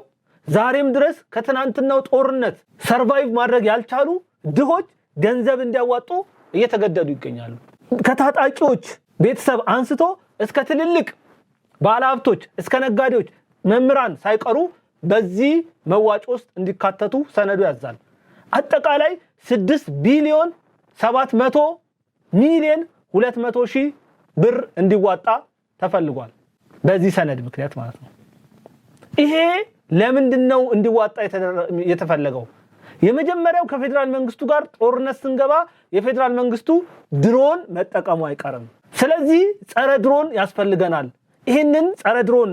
ዛሬም ድረስ ከትናንትናው ጦርነት ሰርቫይቭ ማድረግ ያልቻሉ ድሆች ገንዘብ እንዲያዋጡ እየተገደዱ ይገኛሉ። ከታጣቂዎች ቤተሰብ አንስቶ እስከ ትልልቅ ባለሀብቶች እስከ ነጋዴዎች መምህራን ሳይቀሩ በዚህ መዋጮ ውስጥ እንዲካተቱ ሰነዱ ያዛል። አጠቃላይ 6 ቢሊዮን 700 ሚሊዮን 200 ሺህ ብር እንዲዋጣ ተፈልጓል። በዚህ ሰነድ ምክንያት ማለት ነው። ይሄ ለምንድነው እንዲዋጣ የተፈለገው? የመጀመሪያው ከፌደራል መንግስቱ ጋር ጦርነት ስንገባ የፌደራል መንግስቱ ድሮን መጠቀሙ አይቀርም። ስለዚህ ጸረ ድሮን ያስፈልገናል። ይሄንን ጸረ ድሮን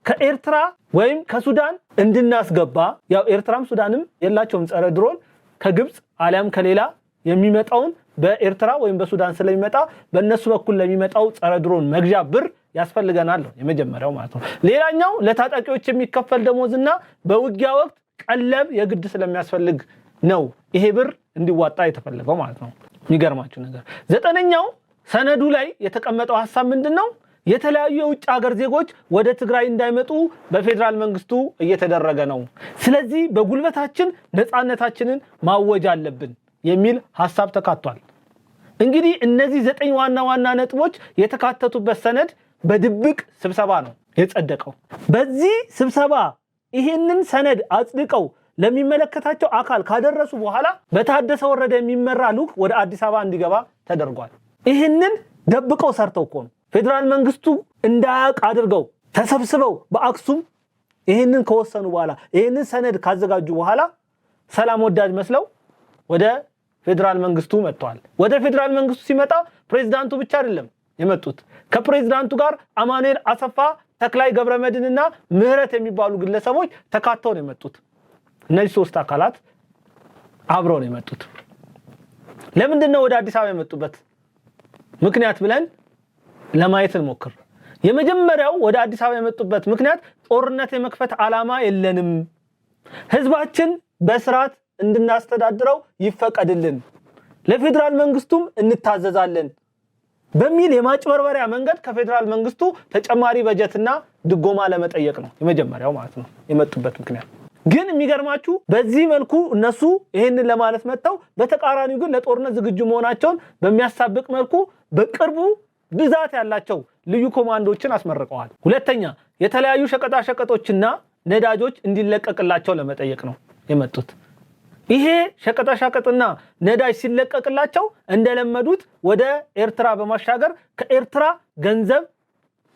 ከኤርትራ ወይም ከሱዳን እንድናስገባ ያው ኤርትራም ሱዳንም የላቸውም ጸረ ድሮን ከግብጽ አሊያም ከሌላ የሚመጣውን በኤርትራ ወይም በሱዳን ስለሚመጣ በእነሱ በኩል ለሚመጣው ጸረ ድሮን መግዣ ብር ያስፈልገናል ነው የመጀመሪያው ማለት ነው። ሌላኛው ለታጣቂዎች የሚከፈል ደሞዝና በውጊያ ወቅት ቀለብ የግድ ስለሚያስፈልግ ነው ይሄ ብር እንዲዋጣ የተፈለገው ማለት ነው። የሚገርማችሁ ነገር ዘጠነኛው ሰነዱ ላይ የተቀመጠው ሐሳብ ምንድነው? የተለያዩ የውጭ ሀገር ዜጎች ወደ ትግራይ እንዳይመጡ በፌደራል መንግስቱ እየተደረገ ነው። ስለዚህ በጉልበታችን ነፃነታችንን ማወጅ አለብን የሚል ሐሳብ ተካቷል። እንግዲህ እነዚህ 9 ዋና ዋና ነጥቦች የተካተቱበት ሰነድ በድብቅ ስብሰባ ነው የጸደቀው። በዚህ ስብሰባ ይሄንን ሰነድ አጽድቀው ለሚመለከታቸው አካል ካደረሱ በኋላ በታደሰ ወረደ የሚመራ ልዑክ ወደ አዲስ አበባ እንዲገባ ተደርጓል። ይህንን ደብቀው ሰርተው እኮ ነው ፌደራል መንግስቱ እንዳያውቅ አድርገው ተሰብስበው በአክሱም ይህንን ከወሰኑ በኋላ ይህንን ሰነድ ካዘጋጁ በኋላ ሰላም ወዳድ መስለው ወደ ፌደራል መንግስቱ መጥተዋል። ወደ ፌደራል መንግስቱ ሲመጣ ፕሬዝዳንቱ ብቻ አይደለም የመጡት። ከፕሬዝዳንቱ ጋር አማኑኤል አሰፋ፣ ተክላይ ገብረመድህንና ምህረት የሚባሉ ግለሰቦች ተካተው ነው የመጡት። እነዚህ ሶስት አካላት አብረው ነው የመጡት። ለምንድን ነው ወደ አዲስ አበባ የመጡበት ምክንያት ብለን ለማየት እንሞክር። የመጀመሪያው ወደ አዲስ አበባ የመጡበት ምክንያት ጦርነት የመክፈት ዓላማ የለንም፣ ህዝባችን በስርዓት እንድናስተዳድረው ይፈቀድልን፣ ለፌደራል መንግስቱም እንታዘዛለን በሚል የማጭበርበሪያ መንገድ ከፌደራል መንግስቱ ተጨማሪ በጀትና ድጎማ ለመጠየቅ ነው የመጀመሪያው ማለት ነው የመጡበት ምክንያት። ግን የሚገርማችሁ በዚህ መልኩ እነሱ ይሄንን ለማለት መጣው፣ በተቃራኒው ግን ለጦርነት ዝግጁ መሆናቸውን በሚያሳብቅ መልኩ በቅርቡ ብዛት ያላቸው ልዩ ኮማንዶችን አስመርቀዋል። ሁለተኛ የተለያዩ ሸቀጣ ሸቀጦችና ነዳጆች እንዲለቀቅላቸው ለመጠየቅ ነው የመጡት። ይሄ ሸቀጣ ሸቀጥና ነዳጅ ሲለቀቅላቸው እንደለመዱት ወደ ኤርትራ በማሻገር ከኤርትራ ገንዘብ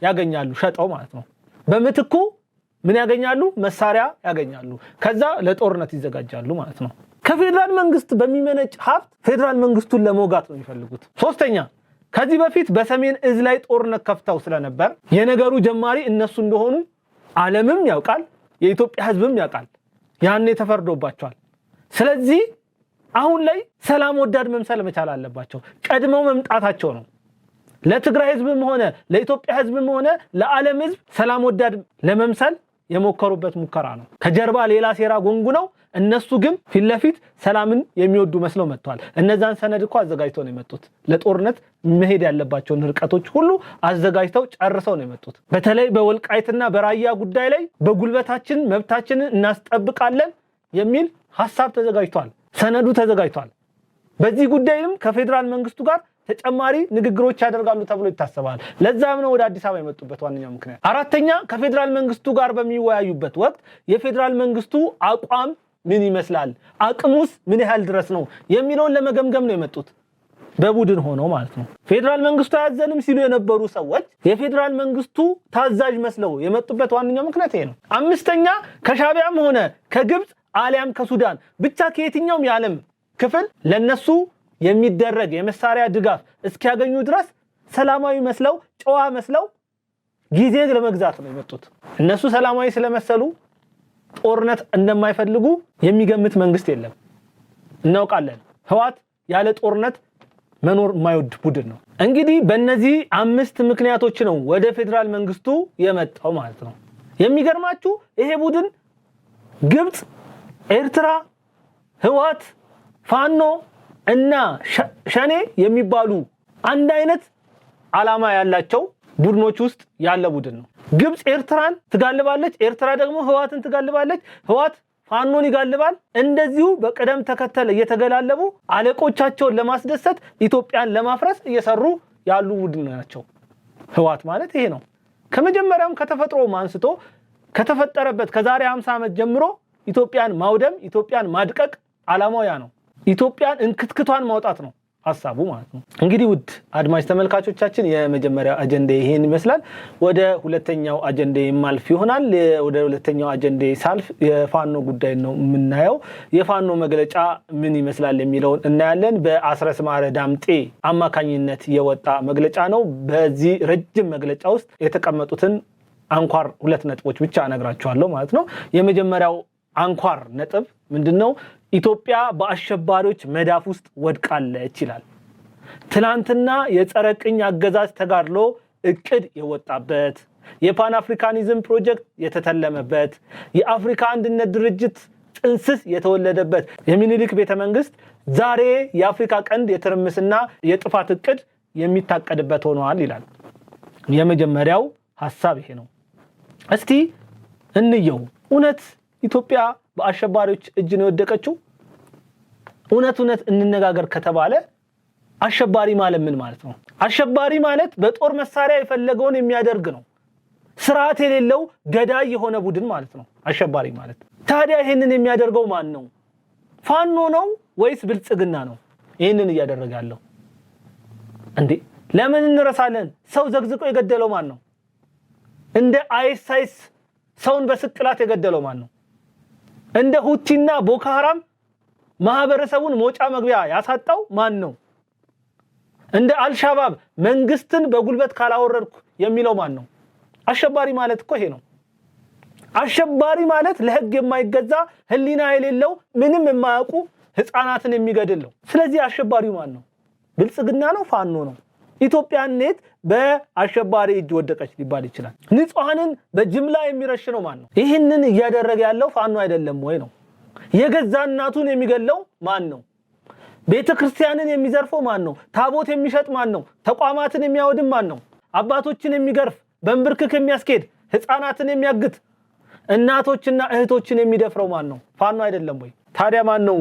ያገኛሉ ሸጠው ማለት ነው። በምትኩ ምን ያገኛሉ? መሳሪያ ያገኛሉ። ከዛ ለጦርነት ይዘጋጃሉ ማለት ነው። ከፌደራል መንግስት በሚመነጭ ሀብት ፌደራል መንግስቱን ለመውጋት ነው የሚፈልጉት። ሶስተኛ ከዚህ በፊት በሰሜን እዝ ላይ ጦርነት ከፍተው ስለነበር የነገሩ ጀማሪ እነሱ እንደሆኑ ዓለምም ያውቃል፣ የኢትዮጵያ ህዝብም ያውቃል። ያኔ ተፈርዶባቸዋል። ስለዚህ አሁን ላይ ሰላም ወዳድ መምሰል መቻል አለባቸው። ቀድመው መምጣታቸው ነው ለትግራይ ህዝብም ሆነ ለኢትዮጵያ ህዝብም ሆነ ለዓለም ህዝብ ሰላም ወዳድ ለመምሰል የሞከሩበት ሙከራ ነው። ከጀርባ ሌላ ሴራ ጎንጉነው እነሱ ግን ፊት ለፊት ሰላምን የሚወዱ መስለው መጥተዋል። እነዛን ሰነድ እኮ አዘጋጅተው ነው የመጡት። ለጦርነት መሄድ ያለባቸውን ርቀቶች ሁሉ አዘጋጅተው ጨርሰው ነው የመጡት። በተለይ በወልቃይትና በራያ ጉዳይ ላይ በጉልበታችን መብታችንን እናስጠብቃለን የሚል ሐሳብ ተዘጋጅቷል። ሰነዱ ተዘጋጅቷል። በዚህ ጉዳይም ከፌደራል መንግስቱ ጋር ተጨማሪ ንግግሮች ያደርጋሉ ተብሎ ይታሰባል። ለዛም ነው ወደ አዲስ አበባ የመጡበት ዋነኛው ምክንያት። አራተኛ ከፌደራል መንግስቱ ጋር በሚወያዩበት ወቅት የፌደራል መንግስቱ አቋም ምን ይመስላል፣ አቅሙስ ምን ያህል ድረስ ነው የሚለውን ለመገምገም ነው የመጡት። በቡድን ሆነው ማለት ነው። ፌደራል መንግስቱ አያዘንም ሲሉ የነበሩ ሰዎች የፌደራል መንግስቱ ታዛዥ መስለው የመጡበት ዋነኛው ምክንያት ይሄ ነው። አምስተኛ ከሻቢያም ሆነ ከግብጽ አሊያም ከሱዳን ብቻ ከየትኛውም የዓለም ክፍል ለነሱ የሚደረግ የመሳሪያ ድጋፍ እስኪያገኙ ድረስ ሰላማዊ መስለው ጨዋ መስለው ጊዜ ለመግዛት ነው የመጡት። እነሱ ሰላማዊ ስለመሰሉ ጦርነት እንደማይፈልጉ የሚገምት መንግስት የለም። እናውቃለን። ህወሓት ያለ ጦርነት መኖር የማይወድ ቡድን ነው። እንግዲህ በእነዚህ 5 ምክንያቶች ነው ወደ ፌደራል መንግስቱ የመጣው ማለት ነው። የሚገርማችሁ ይሄ ቡድን ግብጽ፣ ኤርትራ፣ ህወሓት፣ ፋኖ እና ሸኔ የሚባሉ አንድ አይነት ዓላማ ያላቸው ቡድኖች ውስጥ ያለ ቡድን ነው። ግብጽ ኤርትራን ትጋልባለች፣ ኤርትራ ደግሞ ህወሓትን ትጋልባለች፣ ህወሓት ፋኖን ይጋልባል። እንደዚሁ በቀደም ተከተለ እየተገላለቡ አለቆቻቸውን ለማስደሰት ኢትዮጵያን ለማፍረስ እየሰሩ ያሉ ቡድን ናቸው። ህወሓት ማለት ይሄ ነው። ከመጀመሪያም ከተፈጥሮ አንስቶ ከተፈጠረበት ከዛሬ 50 ዓመት ጀምሮ ኢትዮጵያን ማውደም፣ ኢትዮጵያን ማድቀቅ ዓላማው ያ ነው። ኢትዮጵያን እንክትክቷን ማውጣት ነው ሐሳቡ ማለት ነው። እንግዲህ ውድ አድማጭ ተመልካቾቻችን የመጀመሪያው አጀንዳ ይሄን ይመስላል። ወደ ሁለተኛው አጀንዳ ማልፍ ይሆናል። ወደ ሁለተኛው አጀንዳ ሳልፍ የፋኖ ጉዳይ ነው የምናየው። የፋኖ መግለጫ ምን ይመስላል የሚለውን እናያለን። በአስረስ ማረ ዳምጤ አማካኝነት የወጣ መግለጫ ነው። በዚህ ረጅም መግለጫ ውስጥ የተቀመጡትን አንኳር 2 ነጥቦች ብቻ እነግራችኋለሁ ማለት ነው። የመጀመሪያው አንኳር ነጥብ ምንድነው? ኢትዮጵያ በአሸባሪዎች መዳፍ ውስጥ ወድቃለች ይላል። ትላንትና የጸረ ቅኝ አገዛዝ ተጋድሎ እቅድ የወጣበት፣ የፓን አፍሪካኒዝም ፕሮጀክት የተተለመበት፣ የአፍሪካ አንድነት ድርጅት ጥንስስ የተወለደበት የሚኒሊክ ቤተመንግስት ዛሬ የአፍሪካ ቀንድ የትርምስና የጥፋት እቅድ የሚታቀድበት ሆኗል ይላል። የመጀመሪያው ሐሳብ ይሄ ነው። እስቲ እንየው። እውነት ኢትዮጵያ በአሸባሪዎች እጅ ነው የወደቀችው? እውነት እንነጋገር ከተባለ አሸባሪ ማለት ምን ማለት ነው? አሸባሪ ማለት በጦር መሳሪያ የፈለገውን የሚያደርግ ነው። ስርዓት የሌለው ገዳይ የሆነ ቡድን ማለት ነው አሸባሪ ማለት። ታዲያ ይሄንን የሚያደርገው ማን ነው? ፋኖ ነው ወይስ ብልጽግና ነው ይሄንን እያደረገ ያለው? እንዴ ለምን እንረሳለን? ሰው ዘግዝቆ የገደለው ማን ነው? እንደ አይሳይስ ሰውን በስቅላት የገደለው ማን ነው? እንደ ሁቲና ቦኮ ሃራም ማህበረሰቡን ሞጫ መግቢያ ያሳጣው ማን ነው? እንደ አልሻባብ መንግስትን በጉልበት ካላወረድኩ የሚለው ማን ነው? አሸባሪ ማለት እኮ ይሄ ነው። አሸባሪ ማለት ለህግ የማይገዛ ህሊና የሌለው ምንም የማያውቁ ህፃናትን የሚገድል ነው። ስለዚህ አሸባሪው ማን ነው? ብልጽግና ነው? ፋኖ ነው? ኢትዮጵያን ኔት በአሸባሪ እጅ ወደቀች ሊባል ይችላል። ንጹሃንን በጅምላ የሚረሽነው ማን ነው? ይህንን እያደረገ ያለው ፋኖ አይደለም ወይ ነው? የገዛ እናቱን የሚገለው ማን ነው? ቤተክርስቲያንን የሚዘርፈው ማን ነው? ታቦት የሚሸጥ ማን ነው? ተቋማትን የሚያወድም ማን ነው? አባቶችን የሚገርፍ በእንብርክክ የሚያስኬድ ህፃናትን የሚያግት እናቶችና እህቶችን የሚደፍረው ማን ነው? ፋኖ አይደለም ወይ? ታዲያ ማን ነው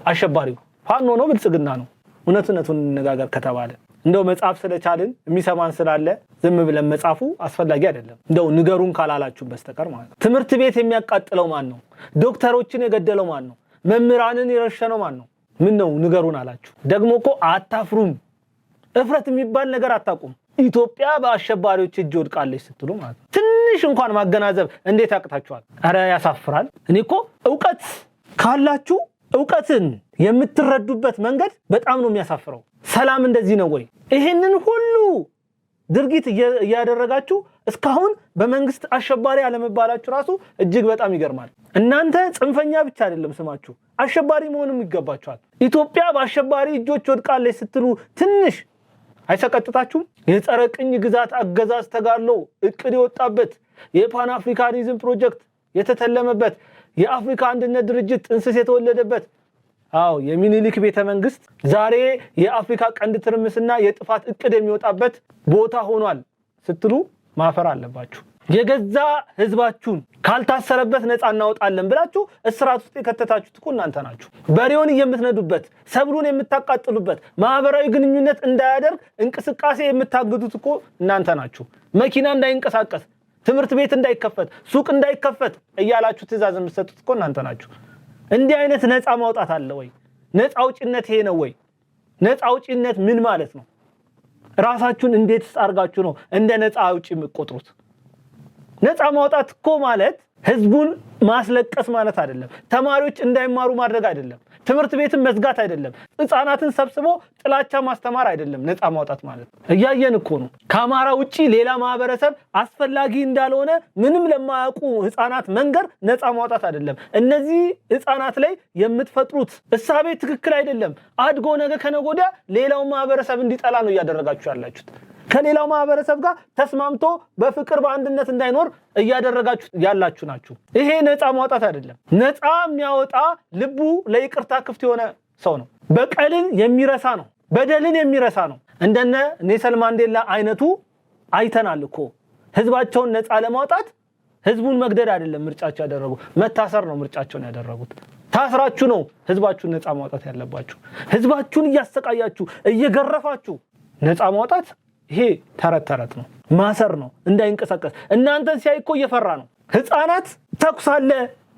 አሸባሪው? ፋኖ ነው? ብልጽግና ነው? እውነቱን እንነጋገር ከተባለ እንደው መጻፍ ስለቻልን የሚሰማን ስላለ ዝም ብለን መጻፉ አስፈላጊ አይደለም። እንደው ንገሩን ካላላችሁ በስተቀር ማለት ነው። ትምህርት ቤት የሚያቃጥለው ማን ነው? ዶክተሮችን የገደለው ማን ነው? መምህራንን የረሸነው ማን ነው? ምን ነው ንገሩን አላችሁ? ደግሞ እኮ አታፍሩም። እፍረት የሚባል ነገር አታቁም። ኢትዮጵያ በአሸባሪዎች እጅ ወድቃለች ስትሉ ማለት ነው። ትንሽ እንኳን ማገናዘብ እንዴት ያቅታችኋል? አረ ያሳፍራል። እኔ እኮ ዕውቀት ካላችሁ ዕውቀትን የምትረዱበት መንገድ በጣም ነው የሚያሳፍረው። ሰላም እንደዚህ ነው ወይ? ይሄንን ሁሉ ድርጊት እያደረጋችሁ እስካሁን በመንግስት አሸባሪ አለመባላችሁ ራሱ እጅግ በጣም ይገርማል። እናንተ ጽንፈኛ ብቻ አይደለም ስማችሁ አሸባሪ መሆንም ይገባችኋል። ኢትዮጵያ በአሸባሪ እጆች ወድቃለች ስትሉ ትንሽ አይሰቀጥታችሁም? የጸረ ቅኝ ግዛት አገዛዝ ተጋድሎ እቅድ የወጣበት የፓን አፍሪካኒዝም ፕሮጀክት የተተለመበት የአፍሪካ አንድነት ድርጅት ጥንስስ የተወለደበት የሚኒሊክ ቤተ መንግስት ዛሬ የአፍሪካ ቀንድ ትርምስና የጥፋት እቅድ የሚወጣበት ቦታ ሆኗል ስትሉ ማፈር አለባችሁ። የገዛ ህዝባችሁን ካልታሰረበት ነፃ እናወጣለን ብላችሁ እስራት ውስጥ የከተታችሁት እኮ እናንተ ናችሁ። በሬውን የምትነዱበት፣ ሰብሉን የምታቃጥሉበት፣ ማህበራዊ ግንኙነት እንዳያደርግ እንቅስቃሴ የምታግዱት እኮ እናንተ ናችሁ። መኪና እንዳይንቀሳቀስ፣ ትምህርት ቤት እንዳይከፈት፣ ሱቅ እንዳይከፈት እያላችሁ ትእዛዝ የምትሰጡት እኮ እናንተ ናችሁ። እንዲህ አይነት ነፃ ማውጣት አለ ወይ? ነፃ አውጪነት ይሄ ነው ወይ? ነፃ አውጪነት ምን ማለት ነው? ራሳችሁን እንዴት አርጋችሁ ነው እንደ ነፃ አውጪ የምትቆጥሩት? ነፃ ማውጣት እኮ ማለት ህዝቡን ማስለቀስ ማለት አይደለም። ተማሪዎች እንዳይማሩ ማድረግ አይደለም። ትምህርት ቤትን መዝጋት አይደለም። ህፃናትን ሰብስቦ ጥላቻ ማስተማር አይደለም። ነፃ ማውጣት ማለት እያየን እኮ ነው። ከአማራ ውጪ ሌላ ማህበረሰብ አስፈላጊ እንዳልሆነ ምንም ለማያውቁ ህፃናት መንገር ነፃ ማውጣት አይደለም። እነዚህ ህፃናት ላይ የምትፈጥሩት እሳቤ ትክክል አይደለም። አድጎ ነገ ከነጎዳ ሌላው ማህበረሰብ እንዲጠላ ነው እያደረጋችሁ ያላችሁት። ከሌላው ማህበረሰብ ጋር ተስማምቶ በፍቅር በአንድነት እንዳይኖር እያደረጋችሁ ያላችሁ ናችሁ። ይሄ ነፃ ማውጣት አይደለም። ነፃ የሚያወጣ ልቡ ለይቅርታ ክፍት የሆነ ሰው ነው። በቀልን የሚረሳ ነው። በደልን የሚረሳ ነው። እንደነ ኔልሰን ማንዴላ አይነቱ አይተናል እኮ። ህዝባቸውን ነፃ ለማውጣት ህዝቡን መግደል አይደለም ምርጫቸው ያደረጉ፣ መታሰር ነው ምርጫቸውን ያደረጉት። ታስራችሁ ነው ህዝባችሁን ነፃ ማውጣት ያለባችሁ። ህዝባችሁን እያሰቃያችሁ እየገረፋችሁ ነፃ ማውጣት ይሄ ተረት ነው፣ ማሰር ነው እንዳይንቀሳቀስ። እናንተን ሲያይ እኮ እየፈራ ነው። ህፃናት ተኩስ አለ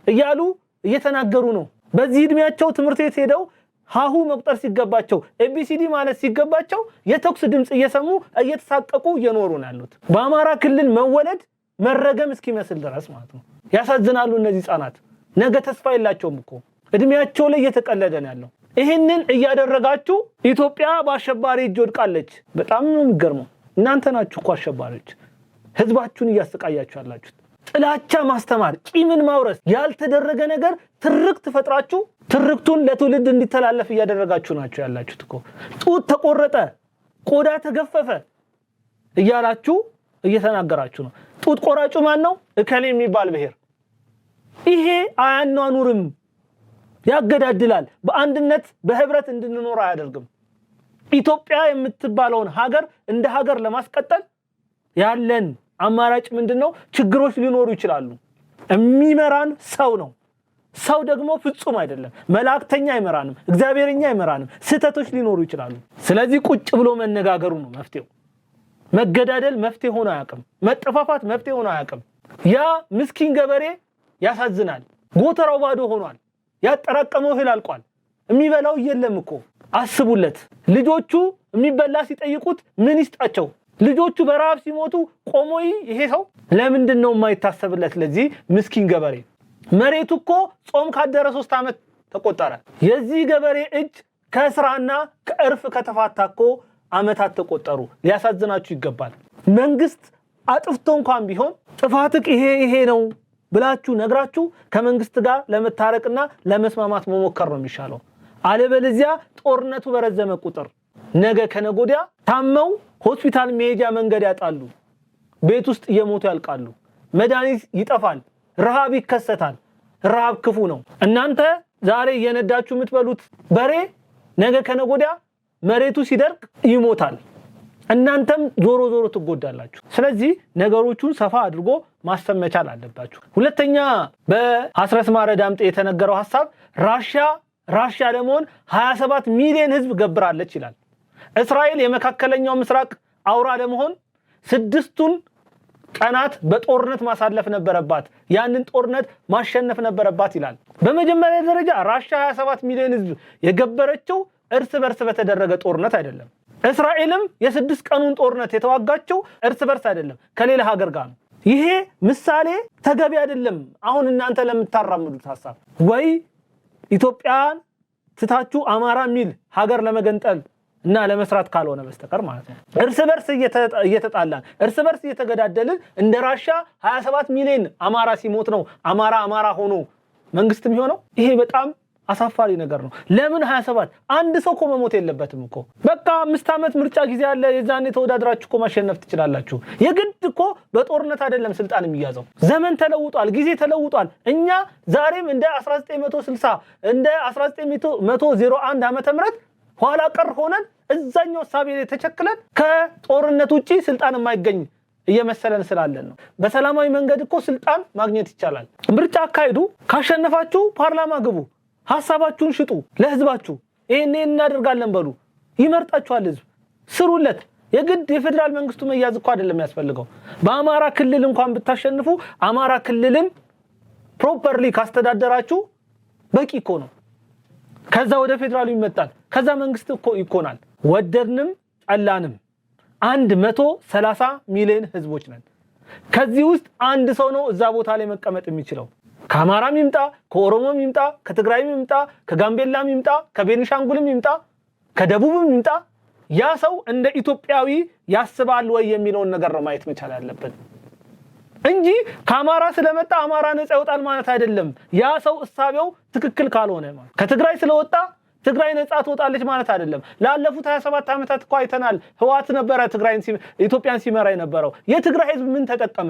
እያሉ እየተናገሩ ነው። በዚህ እድሜያቸው ትምህርት ቤት ሄደው ሃሁ መቁጠር ሲገባቸው ኤቢሲዲ ማለት ሲገባቸው የተኩስ ድምጽ እየሰሙ እየተሳቀቁ እየኖሩ ነው ያሉት። በአማራ ክልል መወለድ መረገም እስኪመስል ድረስ ማለት ነው። ያሳዝናሉ እነዚህ ህፃናት። ነገ ተስፋ የላቸውም እኮ እድሜያቸው ላይ እየተቀለደ ነው ያለው። ይሄንን እያደረጋችሁ ኢትዮጵያ በአሸባሪ እጅ ወድቃለች። በጣም ነው የሚገርመው። እናንተ ናችሁ እኮ አሸባሪዎች፣ ህዝባችሁን እያሰቃያችሁ ያላችሁት። ጥላቻ ማስተማር፣ ቂምን ማውረስ፣ ያልተደረገ ነገር ትርክት ፈጥራችሁ ትርክቱን ለትውልድ እንዲተላለፍ እያደረጋችሁ ናችሁ ያላችሁት እኮ። ጡት ተቆረጠ፣ ቆዳ ተገፈፈ እያላችሁ እየተናገራችሁ ነው። ጡት ቆራጩ ማን ነው? እከሌ የሚባል ብሔር። ይሄ አያኗኑርም፣ ያገዳድላል። በአንድነት በህብረት እንድንኖር አያደርግም። ኢትዮጵያ የምትባለውን ሀገር እንደ ሀገር ለማስቀጠል ያለን አማራጭ ምንድነው? ችግሮች ሊኖሩ ይችላሉ። የሚመራን ሰው ነው። ሰው ደግሞ ፍጹም አይደለም። መላእክተኛ አይመራንም፣ እግዚአብሔርኛ አይመራንም። ስህተቶች ሊኖሩ ይችላሉ። ስለዚህ ቁጭ ብሎ መነጋገሩ ነው መፍትሄው። መገዳደል መፍትሄ ሆኖ አያውቅም። መጠፋፋት መፍትሄ ሆኖ አያውቅም። ያ ምስኪን ገበሬ ያሳዝናል። ጎተራው ባዶ ሆኗል። ያጠራቀመው እህል አልቋል። የሚበላው የለም እኮ አስቡለት። ልጆቹ የሚበላ ሲጠይቁት ምን ይስጣቸው? ልጆቹ በረሃብ ሲሞቱ ቆሞይ ይሄ ሰው ለምንድን ነው የማይታሰብለት? ለዚህ ምስኪን ገበሬ መሬቱ እኮ ጾም ካደረ 3 ዓመት ተቆጠረ። የዚህ ገበሬ እጅ ከስራና ከእርፍ ከተፋታኮ ዓመታት ተቆጠሩ። ሊያሳዝናችሁ ይገባል። መንግስት አጥፍቶ እንኳን ቢሆን ጥፋትክ ይሄ ነው ብላችሁ ነግራችሁ ከመንግስት ጋር ለመታረቅና ለመስማማት መሞከር ነው የሚሻለው። አለበለዚያ ጦርነቱ በረዘመ ቁጥር ነገ ከነጎዲያ ታመው ሆስፒታል መሄጃ መንገድ ያጣሉ፣ ቤት ውስጥ እየሞቱ ያልቃሉ፣ መድኃኒት ይጠፋል፣ ረሃብ ይከሰታል። ረሃብ ክፉ ነው። እናንተ ዛሬ እየነዳችሁ የምትበሉት በሬ ነገ ከነጎዲያ መሬቱ ሲደርቅ ይሞታል። እናንተም ዞሮ ትጎዳላችሁ። ስለዚህ ነገሮቹን ሰፋ አድርጎ ማሰብ መቻል አለባችሁ። ሁለተኛ በአስረስ ማረ ዳምጤ የተነገረው ሐሳብ ራሽያ ለመሆን 27 ሚሊዮን ህዝብ ገብራለች ይላል። እስራኤል የመካከለኛው ምስራቅ አውራ ለመሆን 6ቱን ቀናት በጦርነት ማሳለፍ ነበረባት። ያንን ጦርነት ማሸነፍ ነበረባት ይላል። በመጀመሪያ ደረጃ ራሽያ 27 ሚሊዮን ህዝብ የገበረችው እርስ በርስ በተደረገ ጦርነት አይደለም። እስራኤልም የ6 ቀኑን ጦርነት የተዋጋቸው እርስ በርስ አይደለም፣ ከሌላ ሀገር ጋር ነው። ይሄ ምሳሌ ተገቢ አይደለም። አሁን እናንተ ለምታራምዱት ሐሳብ ወይ ኢትዮጵያን ትታችሁ አማራ ሚል ሀገር ለመገንጠል እና ለመስራት ካልሆነ በስተቀር ማለት ነው። እርስ በርስ እየተጣላን እርስ በርስ እየተገዳደልን እንደ ራሽያ 27 ሚሊዮን አማራ ሲሞት ነው አማራ ሆኖ መንግስት የሚሆነው። ይሄ በጣም አሳፋሪ ነገር ነው። ለምን 27? አንድ ሰው እኮ መሞት የለበትም እኮ። በቃ 5 ዓመት ምርጫ ጊዜ አለ። የዛኔ ተወዳድራችሁ እኮ ማሸነፍ ትችላላችሁ። የግድ እኮ በጦርነት አይደለም ስልጣን የሚያዘው። ዘመን ተለውጧል፣ ጊዜ ተለውጧል። እኛ ዛሬም እንደ 1960 እንደ 1901 ዓመተ ምህረት ኋላ ቀር ሆነን እዛኛው ሳቤ ላይ ተቸክለን ከጦርነት ውጪ ስልጣን የማይገኝ እየመሰለን ስላለን ነው። በሰላማዊ መንገድ እኮ ስልጣን ማግኘት ይቻላል። ምርጫ አካሂዱ፣ ካሸነፋችሁ ፓርላማ ግቡ፣ ሐሳባችሁን ሽጡ ለህዝባችሁ። ይሄን እናደርጋለን በሉ፣ ይመርጣችኋል ህዝብ፣ ስሩለት። የግድ የፌደራል መንግስቱ መያዝ እኮ አይደለም ያስፈልገው። በአማራ ክልል እንኳን ብታሸንፉ አማራ ክልልን ፕሮፐርሊ ካስተዳደራችሁ በቂ እኮ ነው። ከዛ ወደ ፌደራሉ ይመጣል። ከዛ መንግስት እኮ ይኮናል። ወደድንም ጠላንም 130 ሚሊዮን ህዝቦች ነን። ከዚህ ውስጥ አንድ ሰው ነው እዛ ቦታ ላይ መቀመጥ የሚችለው። ከአማራም ይምጣ፣ ከኦሮሞም ይምጣ፣ ከትግራይም ይምጣ፣ ከጋምቤላም ይምጣ፣ ከቤኒሻንጉልም ይምጣ፣ ከደቡብም ይምጣ፣ ያ ሰው እንደ ኢትዮጵያዊ ያስባል ወይ የሚለውን ነገር ነው ማየት መቻል ያለብን እንጂ ከአማራ ስለመጣ አማራ ነፃ ይወጣል ማለት አይደለም። ያ ሰው እሳቤው ትክክል ካልሆነ ማለት ከትግራይ ስለወጣ ትግራይ ነፃ ትወጣለች ማለት አይደለም። ላለፉት 27 ዓመታት እኮ አይተናል። ህወሓት ነበረ ኢትዮጵያን ሲመራ የነበረው። የትግራይ ህዝብ ምን ተጠቀመ?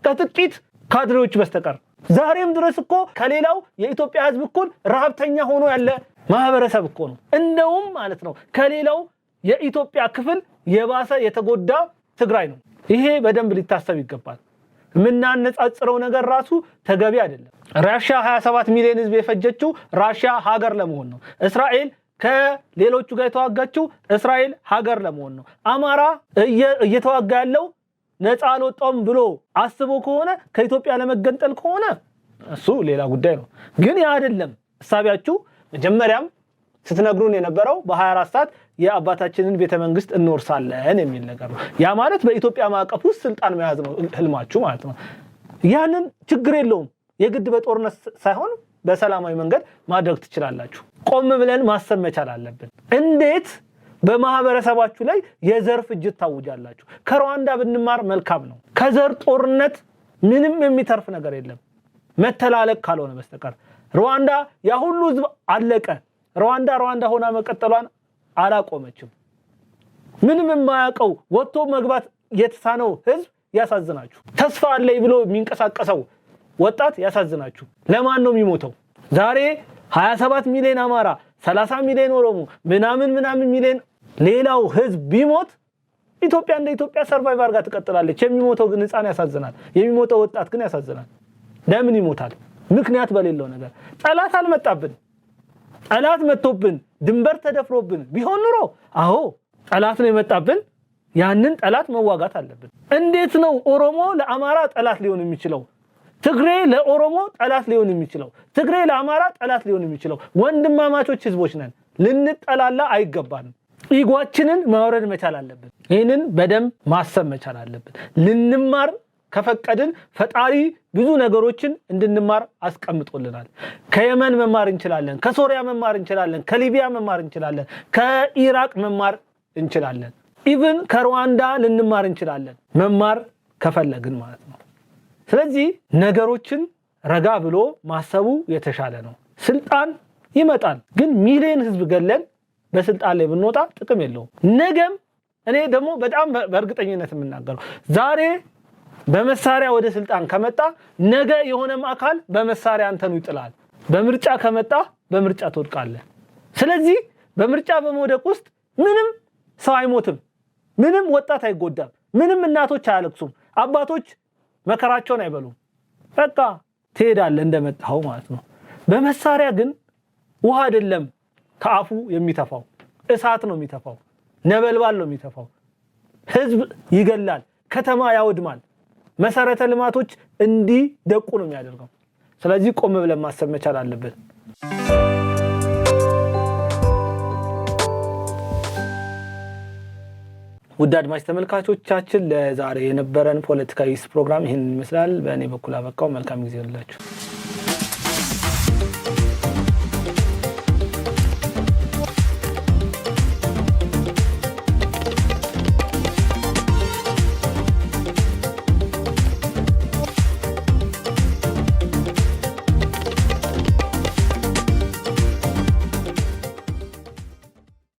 ከጥቂት ካድሬዎች በስተቀር። ዛሬም ድረስ እኮ ከሌላው የኢትዮጵያ ህዝብ እኩል ረሃብተኛ ሆኖ ያለ ማህበረሰብ እኮ ነው። እንደውም ማለት ነው ከሌላው የኢትዮጵያ ክፍል የባሰ የተጎዳ ትግራይ ነው። ይሄ በደንብ ሊታሰብ ይገባል። ምናነጻጽረው ነገር ራሱ ተገቢ አይደለም። ራሽያ 27 ሚሊዮን ህዝብ የፈጀችው ራሽያ ሀገር ለመሆን ነው። እስራኤል ከሌሎቹ ጋር የተዋጋችው እስራኤል ሀገር ለመሆን ነው። አማራ እየተዋጋ ያለው ነፃ አልወጣም ብሎ አስቦ ከሆነ ከኢትዮጵያ ለመገንጠል ከሆነ እሱ ሌላ ጉዳይ ነው። ግን ያ አይደለም እሳቢያችሁ። መጀመሪያም ስትነግሩን የነበረው በ24 ሰዓት የአባታችንን ቤተ መንግስት እንወርሳለን የሚል ነገር ነው። ያ ማለት በኢትዮጵያ ማዕቀፍ ውስጥ ስልጣን መያዝ ነው ህልማችሁ ማለት ነው። ያንን ችግር የለውም። የግድ በጦርነት ሳይሆን በሰላማዊ መንገድ ማድረግ ትችላላችሁ። ቆም ብለን ማሰብ መቻል አለብን። እንዴት በማህበረሰባችሁ ላይ የዘር ፍጅት ታውጃላችሁ? ከሩዋንዳ ብንማር መልካም ነው። ከዘር ጦርነት ምንም የሚተርፍ ነገር የለም መተላለቅ ካልሆነ በስተቀር። ሩዋንዳ ያ ሁሉ ህዝብ አለቀ። ሩዋንዳ ሆና መቀጠሏን አላቆመችም። ምንም የማያውቀው ወጥቶ መግባት የተሳነው ህዝብ ያሳዝናችሁ። ተስፋ አለኝ ብሎ የሚንቀሳቀሰው ወጣት ያሳዝናችሁ። ለማን ነው የሚሞተው? ዛሬ 27 ሚሊዮን አማራ፣ 30 ሚሊዮን ኦሮሞ፣ ምናምን ሚሊዮን ሌላው ህዝብ ቢሞት ኢትዮጵያ እንደ ኢትዮጵያ ሰርቫይቭ አድርጋ ትቀጥላለች። የሚሞተው ግን ህፃን ያሳዝናል። የሚሞተው ወጣት ግን ያሳዝናል። ለምን ይሞታል? ምክንያት በሌለው ነገር። ጠላት አልመጣብን። ጠላት መጥቶብን ድንበር ተደፍሮብን ቢሆን ኑሮ አዎ ጠላት ነው የመጣብን። ያንን ጠላት መዋጋት አለብን። እንዴት ነው ኦሮሞ ለአማራ ጠላት ሊሆን የሚችለው? ትግሬ ለኦሮሞ ጠላት ሊሆን የሚችለው ትግሬ ለአማራ ጠላት ሊሆን የሚችለው ወንድማማቾች ህዝቦች ነን ልንጠላላ አይገባንም ኢጓችንን ማውረድ መቻል አለብን ይሄንን በደም ማሰብ መቻል አለብን ልንማር ከፈቀድን ፈጣሪ ብዙ ነገሮችን እንድንማር አስቀምጦልናል ከየመን መማር እንችላለን ከሶሪያ መማር እንችላለን ከሊቢያ መማር እንችላለን ከኢራቅ መማር እንችላለን ኢቭን ከሩዋንዳ ልንማር እንችላለን መማር ከፈለግን ማለት ነው ስለዚህ ነገሮችን ረጋ ብሎ ማሰቡ የተሻለ ነው ስልጣን ይመጣል ግን ሚሊዮን ህዝብ ገለን በስልጣን ላይ ብንወጣ ጥቅም የለውም ነገም እኔ ደግሞ በጣም በእርግጠኝነት የምናገረው ዛሬ በመሳሪያ ወደ ስልጣን ከመጣ ነገ የሆነም አካል በመሳሪያ አንተኑ ይጥላል በምርጫ ከመጣ በምርጫ ትወድቃለህ ስለዚህ በምርጫ በመውደቅ ውስጥ ምንም ሰው አይሞትም ምንም ወጣት አይጎዳም ምንም እናቶች አያለቅሱም አባቶች መከራቸውን አይበሉም በቃ ትሄዳለህ እንደመጣው ማለት ነው በመሳሪያ ግን ውሃ አይደለም ከአፉ የሚተፋው እሳት ነው የሚተፋው ነበልባል ነው የሚተፋው ህዝብ ይገላል ከተማ ያወድማል መሰረተ ልማቶች እንዲደቁ ነው የሚያደርገው ስለዚህ ቆም ብለን ማሰብ መቻል አለብን ውድ አድማጭ ተመልካቾቻችን ለዛሬ የነበረን ፖለቲካዊ ፕሮግራም ይሄን ይመስላል በእኔ በኩል አበቃው መልካም ጊዜ ይሁንላችሁ